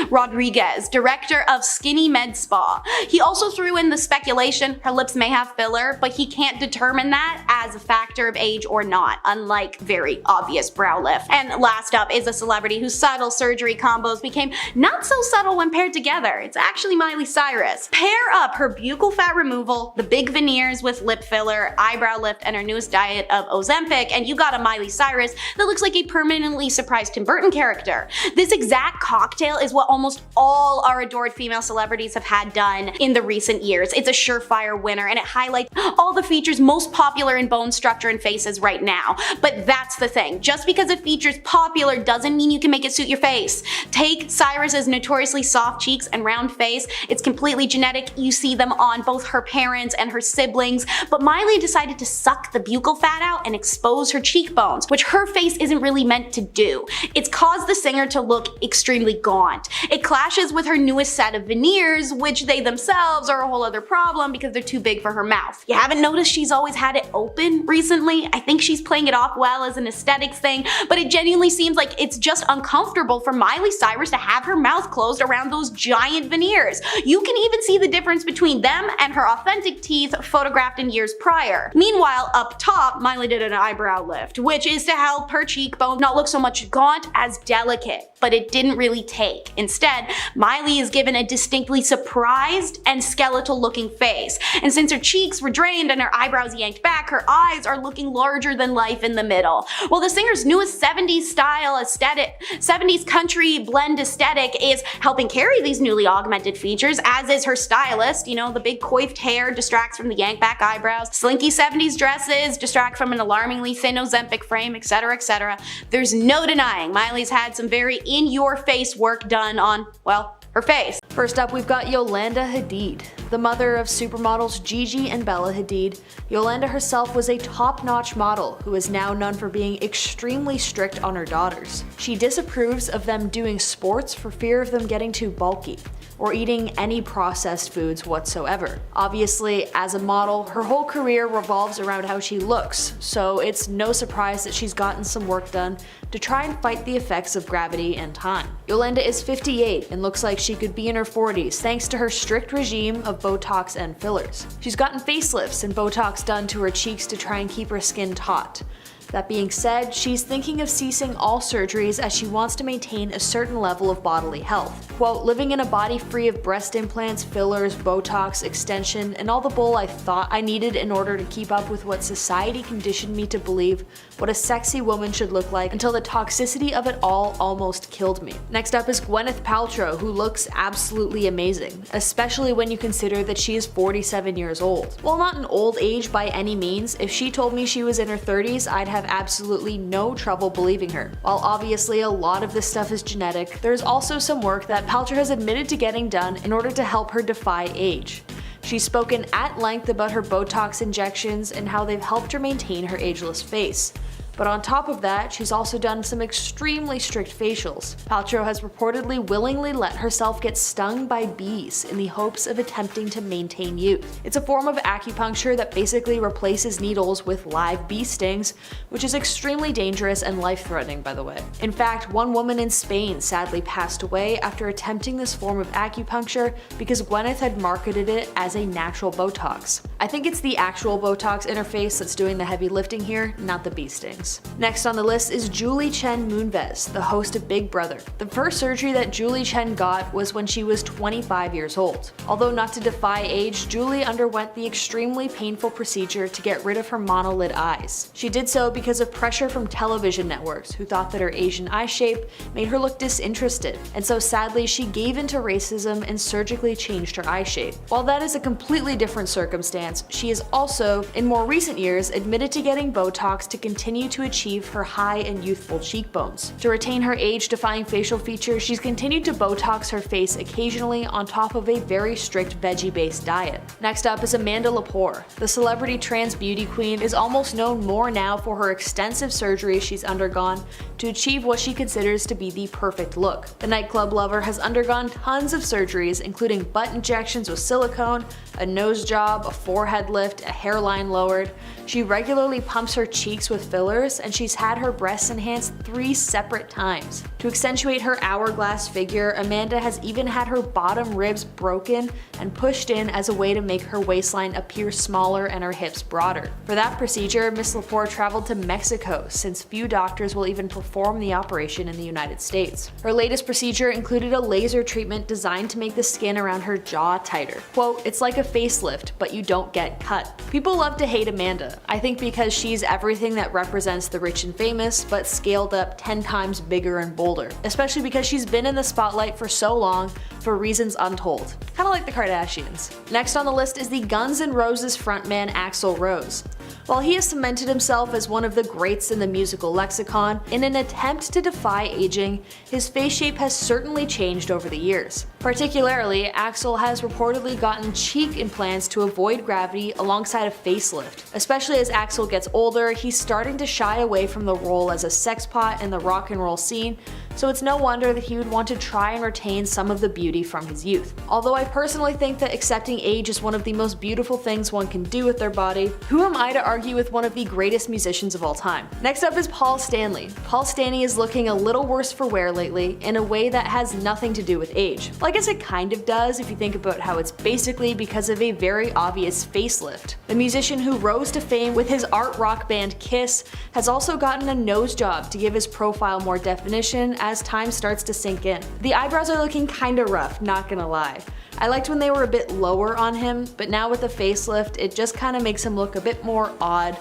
Rodriguez, director of Skinny Med Spa. He also threw in the speculation her lips may have filler, but he can't determine that as a factor of age or not, unlike very obvious brow lift. And last up is a celebrity whose subtle surgery combos became not so subtle when paired together. It's actually Miley Cyrus. Pair up her buccal fat removal, the big veneers with lip filler, eyebrow lift, and her newest diet of Ozempic, and you got a Miley Cyrus that looks like a permanently surprised Tim Burton character. This exact cocktail is what almost all our adored female celebrities have had done in the recent years. It's a surefire winner, and it highlights all the features most popular in bone structure and faces right now. But that's the thing, just because a feature's popular doesn't mean you can make it suit your face. Take Cyrus's notoriously soft cheeks and round face. It's completely genetic. You see them on both her parents and her siblings, but Miley decided to suck the buccal fat out and expose her cheekbones, which her face isn't really meant to do. It's caused the singer to look extremely gaunt. It clashes with her newest set of veneers, which they themselves are a whole other problem because they're too big for her mouth. You haven't noticed she's always had it open recently? I think she's playing it off well as an aesthetics thing, but it genuinely seems like it's just uncomfortable for Miley Cyrus to have her mouth closed around those giant veneers. You can even see the difference between them and her authentic teeth photographed in years prior. Meanwhile, up top, Miley did an eyebrow lift, which is to help her cheekbones not look so much gaunt as delicate, but it didn't really take. Instead, Miley is given a distinctly surprised and skeletal looking face, and since her cheeks were drained and her eyebrows yanked back, her eyes are looking larger than life in the middle. While the singer's newest 70s style aesthetic, 70s country blend aesthetic is helping carry these newly augmented features, as is her stylist. You know, the big coiffed hair distracts from the yanked back eyebrows, slinky 70s dresses distract from an alarmingly thin Ozempic frame, etc, etc. There's no denying Miley's had some very in-your-face work done on, well, her face. First up, we've got Yolanda Hadid. The mother of supermodels Gigi and Bella Hadid, Yolanda herself was a top-notch model who is now known for being extremely strict on her daughters. She disapproves of them doing sports for fear of them getting too bulky, or eating any processed foods whatsoever. Obviously, as a model, her whole career revolves around how she looks, so it's no surprise that she's gotten some work done to try and fight the effects of gravity and time. Yolanda is 58 and looks like she could be in her 40s thanks to her strict regime of Botox and fillers. She's gotten facelifts and Botox done to her cheeks to try and keep her skin taut. That being said, she's thinking of ceasing all surgeries as she wants to maintain a certain level of bodily health. Quote, living in a body free of breast implants, fillers, Botox, extension, and all the bull I thought I needed in order to keep up with what society conditioned me to believe what a sexy woman should look like until the toxicity of it all almost killed me. Next up is Gwyneth Paltrow, who looks absolutely amazing, especially when you consider that she is 47 years old. While not an old age by any means, if she told me she was in her 30s, I'd have absolutely no trouble believing her. While obviously a lot of this stuff is genetic, there's also some work that Paltrow has admitted to getting done in order to help her defy age. She's spoken at length about her Botox injections and how they've helped her maintain her ageless face. But on top of that, she's also done some extremely strict facials. Paltrow has reportedly willingly let herself get stung by bees in the hopes of attempting to maintain youth. It's a form of acupuncture that basically replaces needles with live bee stings, which is extremely dangerous and life-threatening, by the way. In fact, one woman in Spain sadly passed away after attempting this form of acupuncture because Gwyneth had marketed it as a natural Botox. I think it's the actual Botox in her face that's doing the heavy lifting here, not the bee stings. Next on the list is Julie Chen Moonves, the host of Big Brother. The first surgery that Julie Chen got was when she was 25 years old. Although not to defy age, Julie underwent the extremely painful procedure to get rid of her monolid eyes. She did so because of pressure from television networks who thought that her Asian eye shape made her look disinterested, and so sadly she gave into racism and surgically changed her eye shape. While that is a completely different circumstance, she has also, in more recent years, admitted to getting Botox to continue to achieve her high and youthful cheekbones. To retain her age-defying facial features, she's continued to Botox her face occasionally on top of a very strict veggie-based diet. Next up is Amanda Lepore. The celebrity trans beauty queen is almost known more now for her extensive surgeries she's undergone to achieve what she considers to be the perfect look. The nightclub lover has undergone tons of surgeries, including butt injections with silicone, a nose job, a forehead lift, a hairline lowered. She regularly pumps her cheeks with fillers years, and she's had her breasts enhanced 3 separate times. To accentuate her hourglass figure, Amanda has even had her bottom ribs broken and pushed in as a way to make her waistline appear smaller and her hips broader. For that procedure, Miss Lepore traveled to Mexico, since few doctors will even perform the operation in the United States. Her latest procedure included a laser treatment designed to make the skin around her jaw tighter. Quote, "It's like a facelift, but you don't get cut." People love to hate Amanda, I think because she's everything that represents the rich and famous, but scaled up 10 times bigger and bolder, especially because she's been in the spotlight for so long for reasons untold. Kinda like the Kardashians. Next on the list is the Guns N' Roses frontman Axl Rose. While he has cemented himself as one of the greats in the musical lexicon, in an attempt to defy aging, his face shape has certainly changed over the years. Particularly, Axl has reportedly gotten cheek implants to avoid gravity alongside a facelift. Especially as Axl gets older, he's starting to shy away from the role as a sex pot in the rock and roll scene, so it's no wonder that he would want to try and retain some of the beauty from his youth. Although I personally think that accepting age is one of the most beautiful things one can do with their body, who am I to argue with one of the greatest musicians of all time? Next up is Paul Stanley. Paul Stanley is looking a little worse for wear lately, in a way that has nothing to do with age. Well, I guess it kind of does if you think about how it's basically because of a very obvious facelift. The musician who rose to fame with his art rock band Kiss has also gotten a nose job to give his profile more definition as time starts to sink in. The eyebrows are looking kinda rough, not gonna lie. I liked when they were a bit lower on him, but now with the facelift, it just kinda makes him look a bit more odd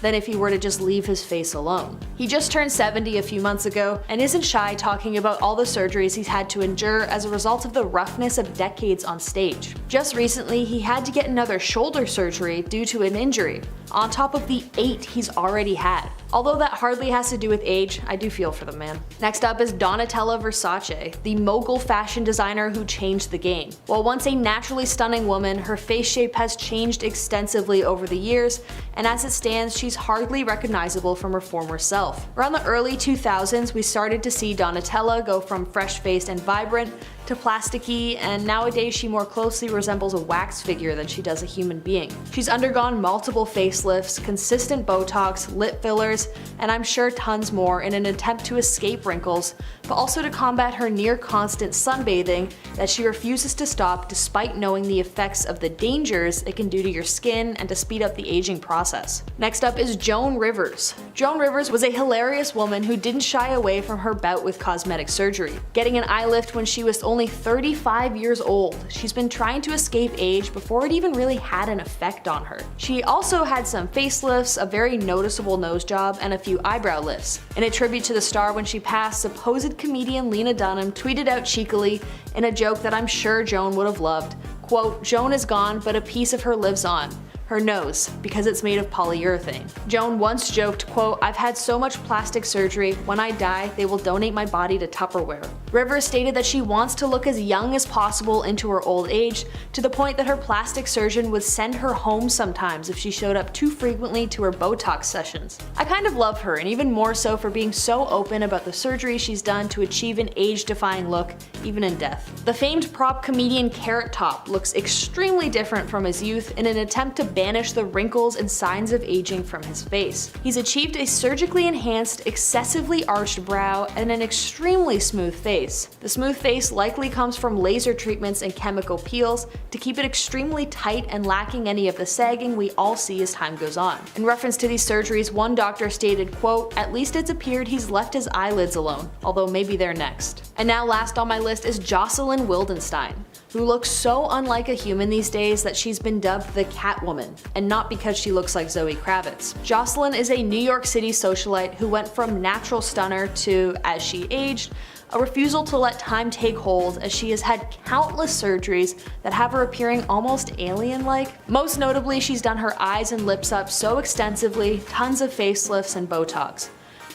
than if he were to just leave his face alone. He just turned 70 a few months ago and isn't shy talking about all the surgeries he's had to endure as a result of the roughness of decades on stage. Just recently, he had to get another shoulder surgery due to an injury, on top of the 8 he's already had. Although that hardly has to do with age, I do feel for the man. Next up is Donatella Versace, the mogul fashion designer who changed the game. While once a naturally stunning woman, her face shape has changed extensively over the years, and as it stands, she's hardly recognizable from her former self. Around the early 2000s, we started to see Donatella go from fresh-faced and vibrant to plasticky, and nowadays she more closely resembles a wax figure than she does a human being. She's undergone multiple facelifts, consistent Botox, lip fillers, and I'm sure tons more in an attempt to escape wrinkles, but also to combat her near constant sunbathing that she refuses to stop despite knowing the effects of the dangers it can do to your skin and to speed up the aging process. Next up is Joan Rivers. Joan Rivers was a hilarious woman who didn't shy away from her bout with cosmetic surgery. Getting an eye lift when she was only 35 years old, she's been trying to escape age before it even really had an effect on her. She also had some facelifts, a very noticeable nose job, and a few eyebrow lifts. In a tribute to the star when she passed, supposed comedian Lena Dunham tweeted out cheekily in a joke that I'm sure Joan would have loved, quote, "Joan is gone, but a piece of her lives on. Her nose, because it's made of polyurethane." Joan once joked, quote, "I've had so much plastic surgery, when I die, they will donate my body to Tupperware." Rivers stated that she wants to look as young as possible into her old age, to the point that her plastic surgeon would send her home sometimes if she showed up too frequently to her Botox sessions. I kind of love her, and even more so for being so open about the surgery she's done to achieve an age-defying look, even in death. The famed prop comedian Carrot Top looks extremely different from his youth in an attempt to banish the wrinkles and signs of aging from his face. He's achieved a surgically enhanced, excessively arched brow and an extremely smooth face. The smooth face likely comes from laser treatments and chemical peels to keep it extremely tight and lacking any of the sagging we all see as time goes on. In reference to these surgeries, one doctor stated, quote, "At least it's appeared he's left his eyelids alone, although maybe they're next." And now last on my list is Jocelyn Wildenstein, who looks so unlike a human these days that she's been dubbed the Catwoman, and not because she looks like Zoe Kravitz. Jocelyn is a New York City socialite who went from natural stunner to, as she aged, a refusal to let time take hold, as she has had countless surgeries that have her appearing almost alien-like. Most notably, she's done her eyes and lips up so extensively, tons of facelifts and Botox.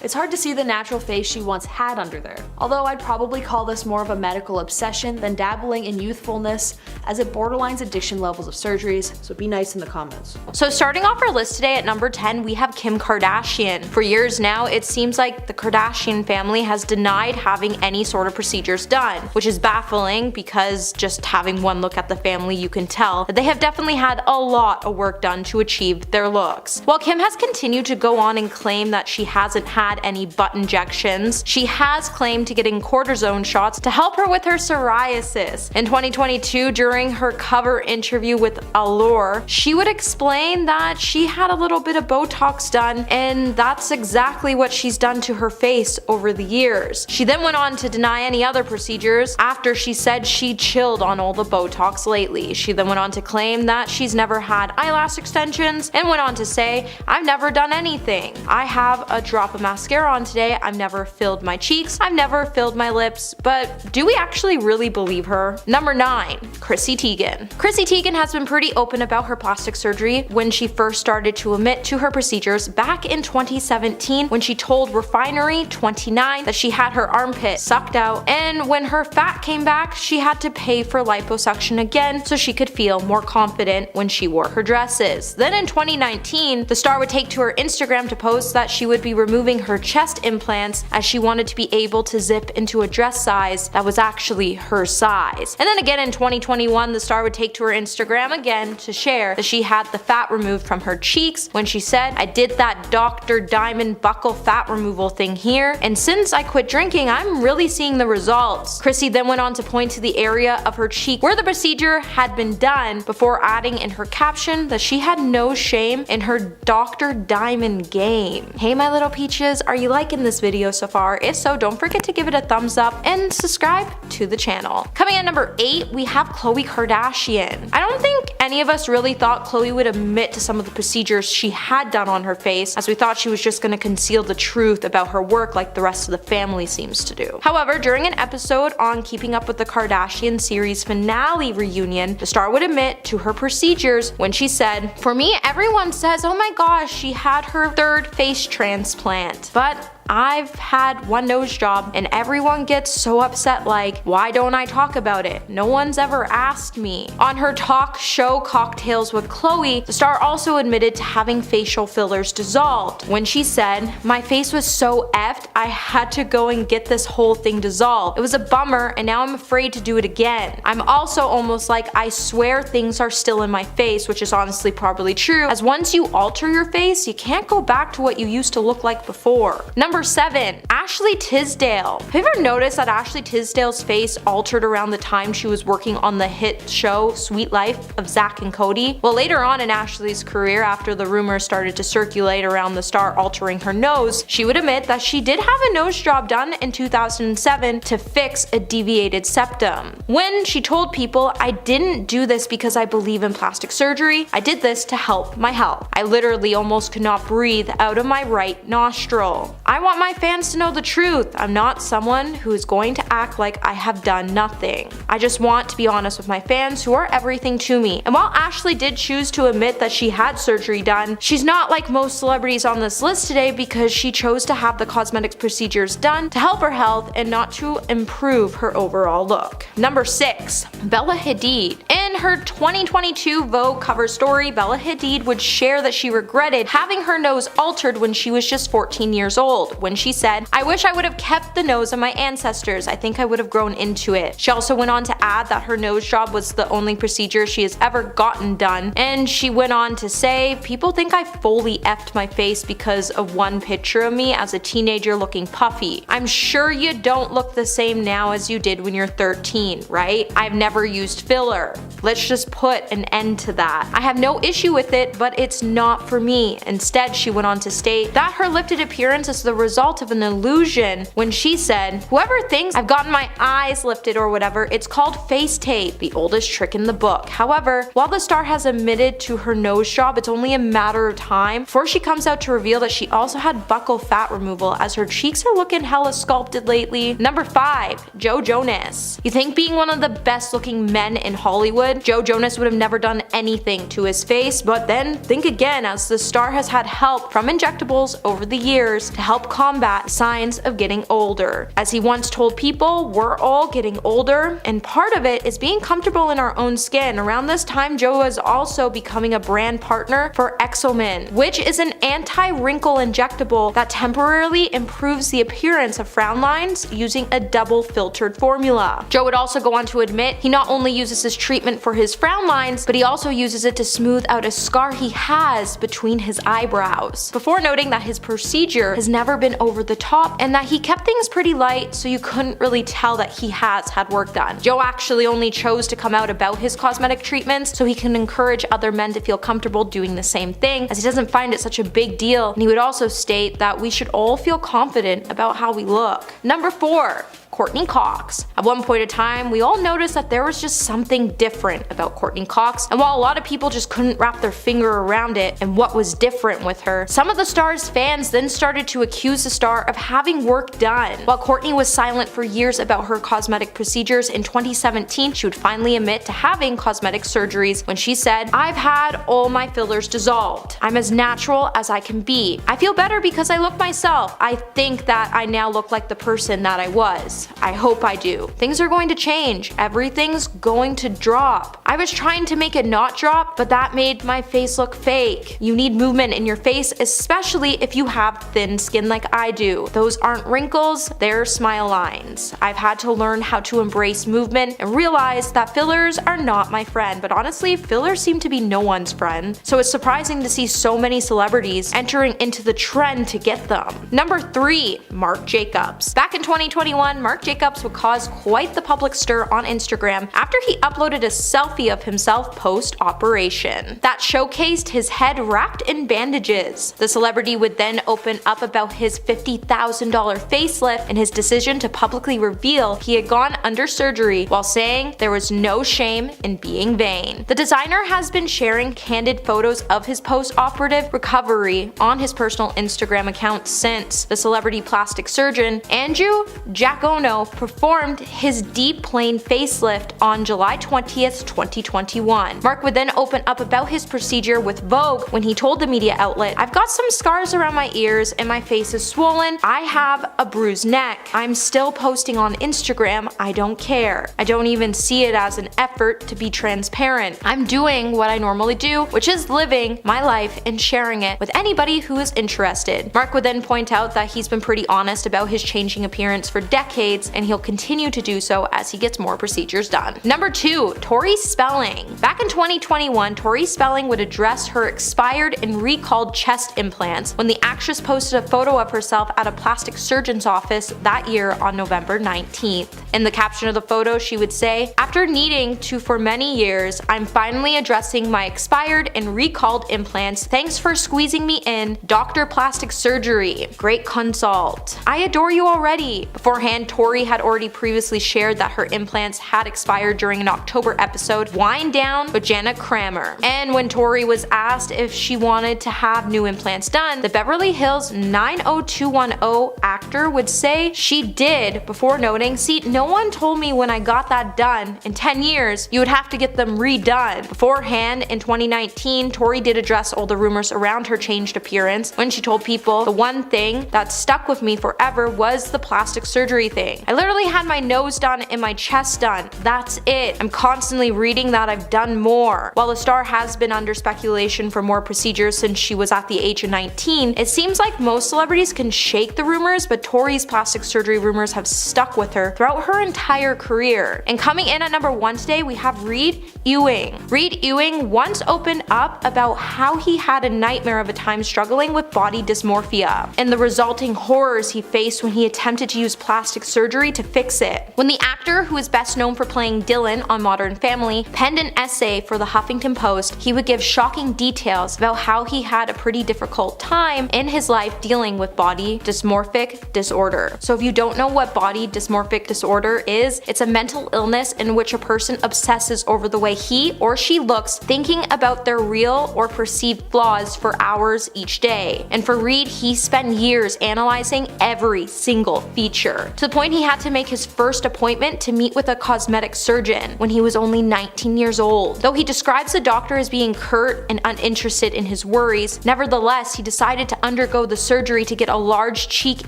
It's hard to see the natural face she once had under there. Although I'd probably call this more of a medical obsession than dabbling in youthfulness, as it borderlines addiction levels of surgeries, so be nice in the comments. So starting off our list today at number 10, we have Kim Kardashian. For years now, it seems like the Kardashian family has denied having any sort of procedures done, which is baffling because just having one look at the family, you can tell that they have definitely had a lot of work done to achieve their looks. While Kim has continued to go on and claim that she hasn't had any butt injections, she has claimed to getting cortisone shots to help her with her psoriasis. In 2022, during her cover interview with Allure, she would explain that she had a little bit of Botox done, and that's exactly what she's done to her face over the years. She then went on to deny any other procedures after she said she chilled on all the Botox lately. She then went on to claim that she's never had eyelash extensions and went on to say, "I've never done anything. I have a drop of mascara on today. I've never filled my cheeks. I've never filled my lips." But do we actually really believe her? Number 9. Chrissy Teigen. Chrissy Teigen has been pretty open about her plastic surgery when she first started to admit to her procedures back in 2017 when she told Refinery 29 that she had her armpit sucked out, and when her fat came back, she had to pay for liposuction again so she could feel more confident when she wore her dresses. Then in 2019, the star would take to her Instagram to post that she would be removing her chest implants as she wanted to be able to zip into a dress size that was actually her size. And then again in 2021, the star would take to her Instagram again to share that she had the fat removed from her cheeks when she said, "I did that Dr. Diamond buccal fat removal thing here, and since I quit drinking, I'm really seeing the results." Chrissy then went on to point to the area of her cheek where the procedure had been done before adding in her caption that she had no shame in her Dr. Diamond game. Hey my little peaches, are you liking this video so far? If so, don't forget to give it a thumbs up and subscribe to the channel. Coming at number 8, we have Khloe Kardashian. I don't think any of us really thought Khloe would admit to some of the procedures she had done on her face, as we thought she was just going to conceal the truth about her work like the rest of the family seems to do. However, during an episode on Keeping Up with the Kardashians series finale reunion, the star would admit to her procedures when she said, "For me, everyone says, oh my gosh, she had her 3rd face transplant. But I've had one nose job and everyone gets so upset, like, why don't I talk about it? No one's ever asked me." On her talk show Cocktails with Khloe, the star also admitted to having facial fillers dissolved when she said, "My face was so effed, I had to go and get this whole thing dissolved. It was a bummer and now I'm afraid to do it again. I'm also almost like I swear things are still in my face," which is honestly probably true, as once you alter your face, you can't go back to what you used to look like before. Number 7. Ashley Tisdale. Have you ever noticed that Ashley Tisdale's face altered around the time she was working on the hit show Sweet Life of Zack and Cody? Well, later on in Ashley's career, after the rumors started to circulate around the star altering her nose, she would admit that she did have a nose job done in 2007 to fix a deviated septum. When she told people, "I didn't do this because I believe in plastic surgery, I did this to help my health. I literally almost could not breathe out of my right nostril. I want my fans to know the truth. I'm not someone who is going to act like I have done nothing. I just want to be honest with my fans who are everything to me." And while Ashley did choose to admit that she had surgery done, she's not like most celebrities on this list today because she chose to have the cosmetic procedures done to help her health and not to improve her overall look. Number 6. Bella Hadid. In her 2022 Vogue cover story, Bella Hadid would share that she regretted having her nose altered when she was just 14 years old, when she said, "I wish I would have kept the nose of my ancestors. I think I would have grown into it." She also went on to add that her nose job was the only procedure she has ever gotten done, and she went on to say, "People think I fully effed my face because of one picture of me as a teenager looking puffy. I'm sure you don't look the same now as you did when you're 13, right? I've never used filler. Let's just put an end to that. I have no issue with it, but it's not for me." Instead, she went on to state that her lifted appearance is the result of an illusion when she said, "Whoever thinks I've gotten my eyes lifted or whatever, it's called face tape, the oldest trick in the book." However, while the star has admitted to her nose job, it's only a matter of time before she comes out to reveal that she also had buccal fat removal, as her cheeks are looking hella sculpted lately. Number 5. Joe Jonas. You think being one of the best looking men in Hollywood, Joe Jonas would have never done anything to his face, but then think again, as the star has had help from injectables over the years to help combat signs of getting older. As he once told people, we're all getting older, and part of it is being comfortable in our own skin. Around this time, Joe was also becoming a brand partner for Exomin, which is an anti-wrinkle injectable that temporarily improves the appearance of frown lines using a double filtered formula. Joe would also go on to admit he not only uses this treatment for his frown lines, but he also uses it to smooth out a scar he has between his eyebrows, before noting that his procedure has never been over the top and that he kept things pretty light so you couldn't really tell that he has had work done. Joe actually only chose to come out about his cosmetic treatments so he can encourage other men to feel comfortable doing the same thing, as he doesn't find it such a big deal, and he would also state that we should all feel confident about how we look. Number 4. Courtney Cox. At one point in time, we all noticed that there was just something different about Courtney Cox, and while a lot of people just couldn't wrap their finger around it and what was different with her, some of the star's fans then started to accuse the star of having work done. While Courtney was silent for years about her cosmetic procedures, in 2017 she would finally admit to having cosmetic surgeries when she said, "I've had all my fillers dissolved. I'm as natural as I can be. I feel better because I look myself. I think that I now look like the person that I was. I hope I do. Things are going to change. Everything's going to drop. I was trying to make it not drop, but that made my face look fake. You need movement in your face, especially if you have thin skin like I do. Those aren't wrinkles, they're smile lines. I've had to learn how to embrace movement and realize that fillers are not my friend, but honestly, fillers seem to be no one's friend. So it's surprising to see so many celebrities entering into the trend to get them." Number 3. Marc Jacobs. Back in 2021, Marc Jacobs would cause quite the public stir on Instagram after he uploaded a selfie of himself post-operation that showcased his head wrapped in bandages. The celebrity would then open up about his $50,000 facelift and his decision to publicly reveal he had gone under surgery, while saying there was no shame in being vain. The designer has been sharing candid photos of his post-operative recovery on his personal Instagram account since. The celebrity plastic surgeon Andrew Giacono performed his deep plane facelift on July 20th, 2021. Marc would then open up about his procedure with Vogue when he told the media outlet, "I've got some scars around my ears and my face is swollen. I have a bruised neck. I'm still posting on Instagram. I don't care. I don't even see it as an effort to be transparent. I'm doing what I normally do, which is living my life and sharing it with anybody who is interested." Marc would then point out that he's been pretty honest about his changing appearance for decades, and he'll continue to do so as he gets more procedures done. Number 2. Tori Spelling. Back in 2021, Tori Spelling would address her expired and recalled chest implants when the actress posted a photo of herself at a plastic surgeon's office that year on November 19th. In the caption of the photo, she would say, "After needing to for many years, I'm finally addressing my expired and recalled implants. Thanks for squeezing me in. Dr. Plastic Surgery. Great consult. I adore you already." Beforehand, Tori had already previously shared that her implants had expired during an October episode, Wind Down with Janet Kramer. And when Tori was asked if she wanted to have new implants done, the Beverly Hills 90210 actor would say she did, before noting, "See, no one told me when I got that done. In 10 years, you would have to get them redone." Beforehand, in 2019, Tori did address all the rumors around her changed appearance when she told people, "The one thing that stuck with me forever was the plastic surgery thing. I literally had my nose done and my chest done. That's it. I'm constantly reading that I've done more." While the star has been under speculation for more procedures since she was at the age of 19, it seems like most celebrities can shake the rumors, but Tori's plastic surgery rumors have stuck with her throughout her entire career. And coming in at number 1 today, we have Reed Ewing. Reed Ewing once opened up about how he had a nightmare of a time struggling with body dysmorphia and the resulting horrors he faced when he attempted to use plastic surgery to fix it. When the actor, who is best known for playing Dylan on Modern Family, penned an essay for the Huffington Post, he would give shocking details about how he had a pretty difficult time in his life dealing with body dysmorphic disorder. So if you don't know what body dysmorphic disorder is, it's a mental illness in which a person obsesses over the way he or she looks, thinking about their real or perceived flaws for hours each day. And for Reed, he spent years analyzing every single feature, to the point point he had to make his first appointment to meet with a cosmetic surgeon when he was only 19 years old. Though he describes the doctor as being curt and uninterested in his worries, nevertheless he decided to undergo the surgery to get a large cheek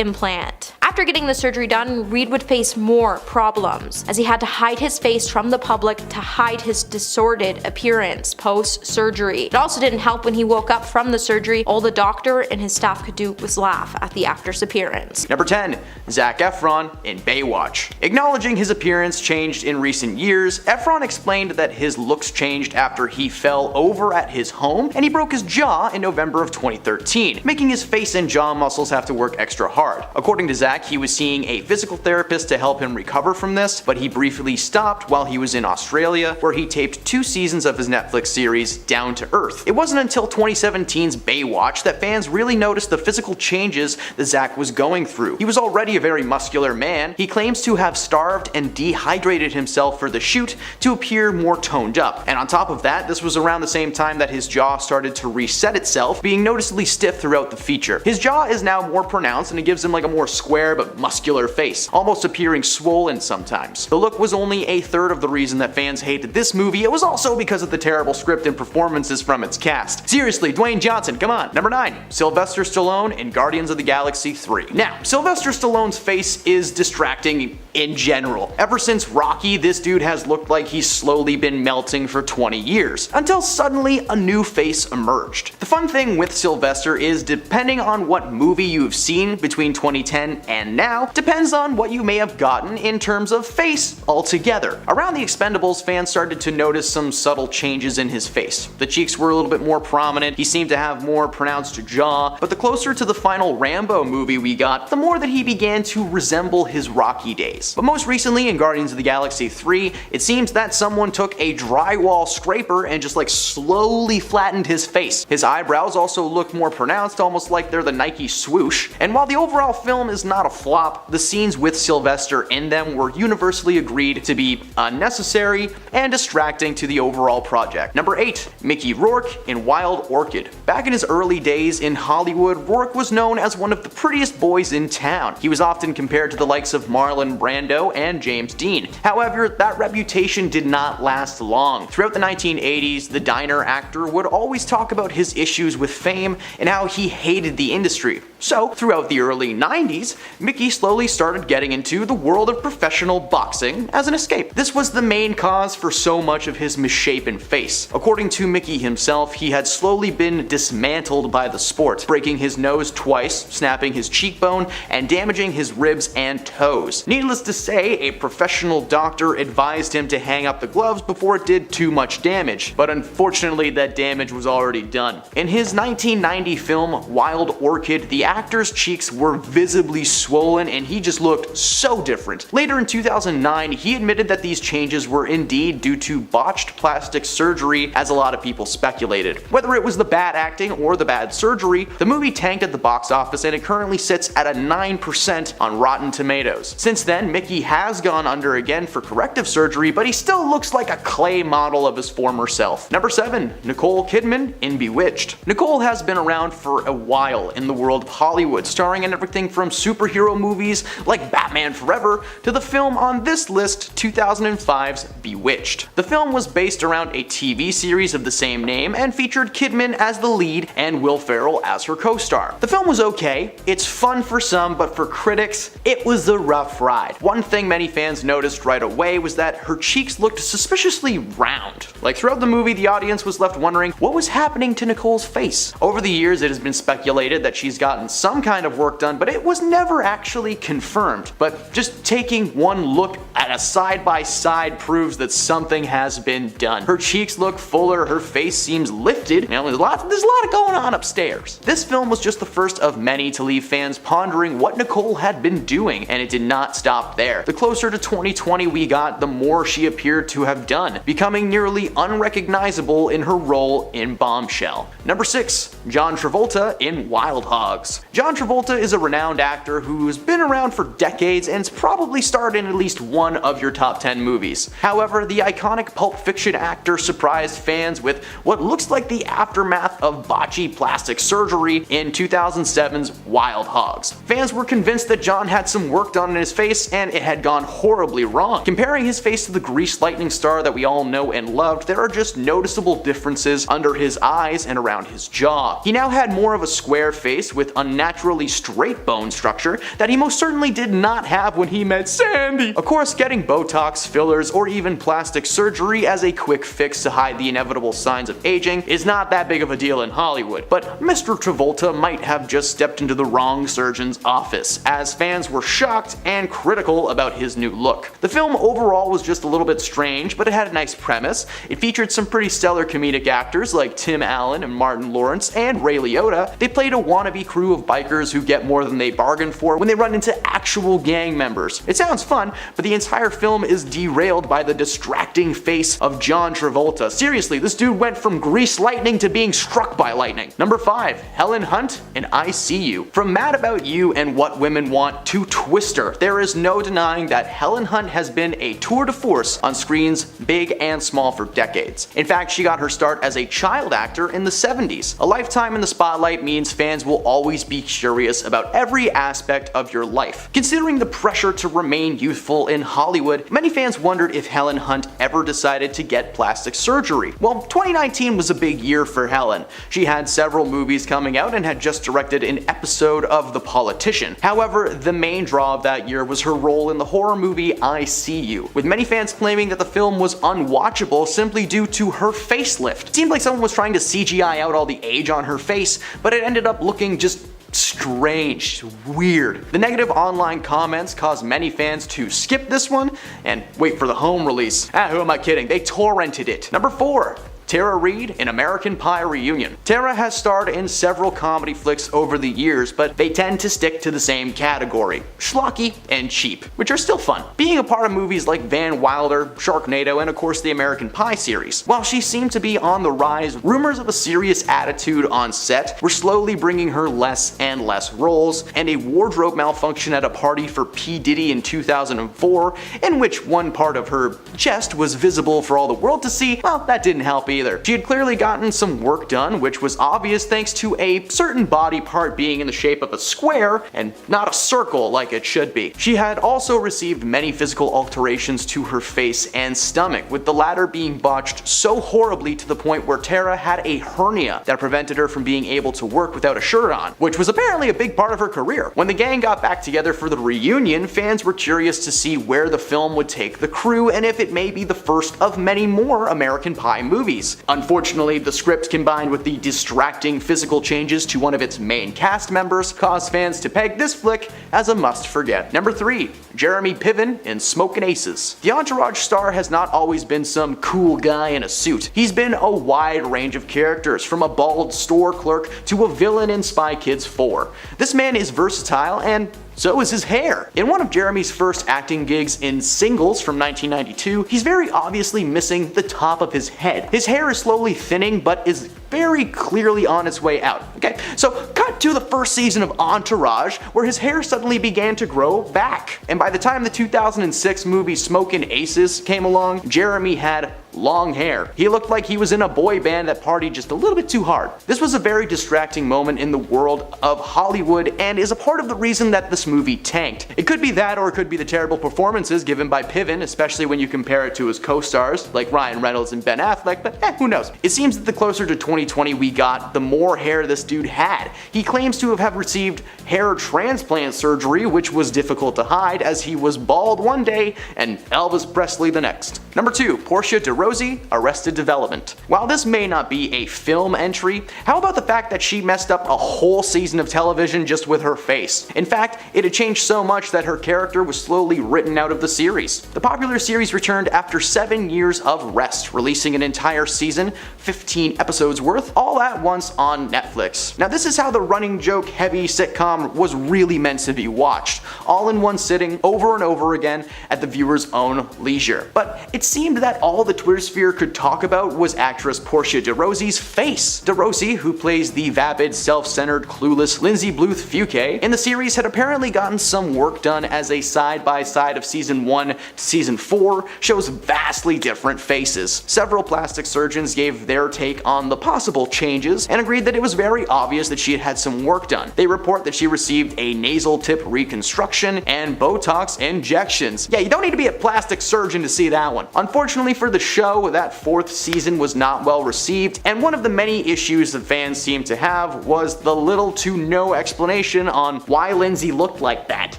implant. After getting the surgery done, Reed would face more problems, as he had to hide his face from the public to hide his disordered appearance post-surgery. It also didn't help when he woke up from the surgery, all the doctor and his staff could do was laugh at the actor's appearance. Number 10. Zac Efron in Baywatch. Acknowledging his appearance changed in recent years, Efron explained that his looks changed after he fell over at his home and he broke his jaw in November of 2013, making his face and jaw muscles have to work extra hard. According to Zac, he was seeing a physical therapist to help him recover from this, but he briefly stopped while he was in Australia, where he taped 2 seasons of his Netflix series Down to Earth. It wasn't until 2017's Baywatch that fans really noticed the physical changes that Zac was going through. He was already a very muscular man. He claims to have starved and dehydrated himself for the shoot to appear more toned up. And on top of that, this was around the same time that his jaw started to reset itself, being noticeably stiff throughout the feature. His jaw is now more pronounced and it gives him like a more square but muscular face, almost appearing swollen sometimes. The look was only a third of the reason that fans hated this movie. It was also because of the terrible script and performances from its cast. Seriously, Dwayne Johnson, come on. Number 9. Sylvester Stallone in Guardians of the Galaxy 3. Now, Sylvester Stallone's face is distracting in general. Ever since Rocky, this dude has looked like he's slowly been melting for 20 years, until suddenly a new face emerged. The fun thing with Sylvester is, depending on what movie you've seen between 2010 and now, depends on what you may have gotten in terms of face altogether. Around the Expendables, fans started to notice some subtle changes in his face. The cheeks were a little bit more prominent, he seemed to have more pronounced jaw, but the closer to the final Rambo movie we got, the more that he began to resemble his Rocky days. But most recently in Guardians of the Galaxy 3, it seems that someone took a drywall scraper and just like slowly flattened his face. His eyebrows also look more pronounced, almost like they're the Nike swoosh. And while the overall film is not a flop, the scenes with Sylvester in them were universally agreed to be unnecessary and distracting to the overall project. Number 8. Mickey Rourke in Wild Orchid. Back in his early days in Hollywood, Rourke was known as one of the prettiest boys in town. He was often compared to the likes of Marlon Brando and James Dean. However, that reputation did not last long. Throughout the 1980s, the diner actor would always talk about his issues with fame and how he hated the industry. So, throughout the early 90s, Mickey slowly started getting into the world of professional boxing as an escape. This was the main cause for so much of his misshapen face. According to Mickey himself, he had slowly been dismantled by the sport, breaking his nose twice, snapping his cheekbone, and damaging his ribs and toes. Needless to say, a professional doctor advised him to hang up the gloves before it did too much damage, but unfortunately that damage was already done. In his 1990 film Wild Orchid, the actor's cheeks were visibly swollen and he just looked so different. Later in 2009, he admitted that these changes were indeed due to botched plastic surgery, as a lot of people speculated. Whether it was the bad acting or the bad surgery, the movie tanked at the box office and it currently sits at a 9% on Rotten Tomatoes. Since then, Mickey has gone under again for corrective surgery, but he still looks like a clay model of his former self. Number 7. Nicole Kidman in Bewitched. Nicole has been around for a while in the world of Hollywood, starring in everything from superhero movies like Batman Forever to the film on this list, 2005's Bewitched. The film was based around a TV series of the same name and featured Kidman as the lead and Will Ferrell as her co-star. The film was okay, it's fun for some, but for critics, it was a rough ride. One thing many fans noticed right away was that her cheeks looked suspiciously round. Like throughout the movie, the audience was left wondering what was happening to Nicole's face. Over the years, it has been speculated that she's gotten some kind of work done, but it was never actually confirmed. But just taking one look at a side-by-side proves that something has been done. Her cheeks look fuller, her face seems lifted, and there's a lot going on upstairs. This film was just the first of many to leave fans pondering what Nicole had been doing, and it did not stop there. The closer to 2020 we got, the more she appeared to have done, becoming nearly unrecognizable in her role in Bombshell. Number 6. John Travolta in Wild Hogs. drugs. John Travolta is a renowned actor who's been around for decades and's probably starred in at least one of your top 10 movies. However, the iconic Pulp Fiction actor surprised fans with what looks like the aftermath of botchy plastic surgery in 2007's Wild Hogs. Fans were convinced that John had some work done in his face and it had gone horribly wrong. Comparing his face to the Grease Lightning star that we all know and loved, there are just noticeable differences under his eyes and around his jaw. He now had more of a square face with unnaturally straight bone structure that he most certainly did not have when he met Sandy. Of course, getting Botox, fillers, or even plastic surgery as a quick fix to hide the inevitable signs of aging is not that big of a deal in Hollywood, but Mr. Travolta might have just stepped into the wrong surgeon's office, as fans were shocked and critical about his new look. The film overall was just a little bit strange, but it had a nice premise. It featured some pretty stellar comedic actors like Tim Allen and Martin Lawrence and Ray Liotta. They played a wannabe crew of bikers who get more than they bargained for when they run into actual gang members. It sounds fun, but the entire film is derailed by the distracting face of John Travolta. Seriously, this dude went from Grease Lightning to being struck by lightning. Number 5. Helen Hunt and I See You. From Mad About You and What Women Want to Twister, there is no denying that Helen Hunt has been a tour de force on screens big and small for decades. In fact, she got her start as a child actor in the 70s. A lifetime in the spotlight means fans will always be curious about every aspect of your life. Considering the pressure to remain youthful in Hollywood, many fans wondered if Helen Hunt ever decided to get plastic surgery. Well, 2019 was a big year for Helen. She had several movies coming out and had just directed an episode of The Politician. However, the main draw of that year was her role in the horror movie I See You, with many fans claiming that the film was unwatchable simply due to her facelift. It seemed like someone was trying to CGI out all the age on her face, but it ended up looking just strange, weird. The negative online comments caused many fans to skip this one and wait for the home release. Who am I kidding? They torrented it. Number 4. Tara Reid in American Pie Reunion. Tara has starred in several comedy flicks over the years, but they tend to stick to the same category: schlocky and cheap, which are still fun. Being a part of movies like Van Wilder, Sharknado, and of course the American Pie series. While she seemed to be on the rise, rumors of a serious attitude on set were slowly bringing her less and less roles, and a wardrobe malfunction at a party for P. Diddy in 2004, in which one part of her chest was visible for all the world to see, well, that didn't help either. She had clearly gotten some work done, which was obvious thanks to a certain body part being in the shape of a square and not a circle like it should be. She had also received many physical alterations to her face and stomach, with the latter being botched so horribly to the point where Tara had a hernia that prevented her from being able to work without a shirt on, which was apparently a big part of her career. When the gang got back together for the reunion, fans were curious to see where the film would take the crew and if it may be the first of many more American Pie movies. Unfortunately, the script combined with the distracting physical changes to one of its main cast members caused fans to peg this flick as a must-forget. Number 3. Jeremy Piven in Smokin' Aces. The Entourage star has not always been some cool guy in a suit. He's been a wide range of characters, from a bald store clerk to a villain in Spy Kids 4. This man is versatile, and so is his hair. In one of Jeremy's first acting gigs in Singles from 1992, he's very obviously missing the top of his head. His hair is slowly thinning, but is very clearly on its way out. Okay, so cut to the first season of Entourage, where his hair suddenly began to grow back. And by the time the 2006 movie Smokin' Aces came along, Jeremy had long hair. He looked like he was in a boy band that partied just a little bit too hard. This was a very distracting moment in the world of Hollywood and is a part of the reason that this movie tanked. It could be that, or it could be the terrible performances given by Piven, especially when you compare it to his co-stars like Ryan Reynolds and Ben Affleck, but who knows. It seems that the closer to 2020 we got, the more hair this dude had. He claims to have received hair transplant surgery, which was difficult to hide as he was bald one day and Elvis Presley the next. Number 2. Portia de Rossi, Arrested Development. While this may not be a film entry, how about the fact that she messed up a whole season of television just with her face? In fact, it had changed so much that her character was slowly written out of the series. The popular series returned after 7 years of rest, releasing an entire season, 15 episodes worth, all at once on Netflix. Now this is how the running joke heavy sitcom was really meant to be watched, all in one sitting over and over again at the viewer's own leisure. But it seemed that all the twists Queersphere could talk about was actress Portia de Rosy's face. De Rosy, who plays the vapid, self-centered, clueless Lindsay Bluth Fuquet, in the series had apparently gotten some work done as a side-by-side of season 1 to season 4 shows vastly different faces. Several plastic surgeons gave their take on the possible changes and agreed that it was very obvious that she had had some work done. They report that she received a nasal tip reconstruction and Botox injections. Yeah, you don't need to be a plastic surgeon to see that one. Unfortunately for the show, that 4th season was not well received, and one of the many issues that fans seemed to have was the little to no explanation on why Lindsay looked like that.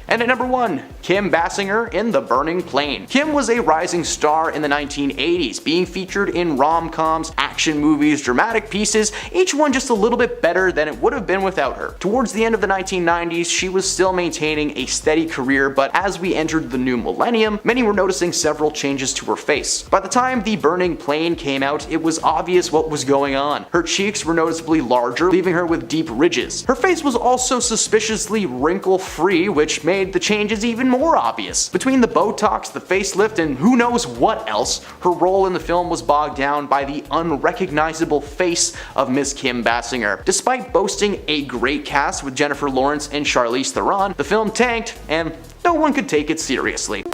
And at number 1, Kim Basinger in The Burning Plain. Kim was a rising star in the 1980s, being featured in rom-coms, action movies, dramatic pieces, each one just a little bit better than it would have been without her. Towards the end of the 1990s, she was still maintaining a steady career, but as we entered the new millennium, many were noticing several changes to her face. By the time The Burning Plain came out, it was obvious what was going on. Her cheeks were noticeably larger, leaving her with deep ridges. Her face was also suspiciously wrinkle-free, which made the changes even more obvious. Between the Botox, the facelift, and who knows what else, her role in the film was bogged down by the unrecognizable face of Miss Kim Basinger. Despite boasting a great cast with Jennifer Lawrence and Charlize Theron, the film tanked, and no one could take it seriously.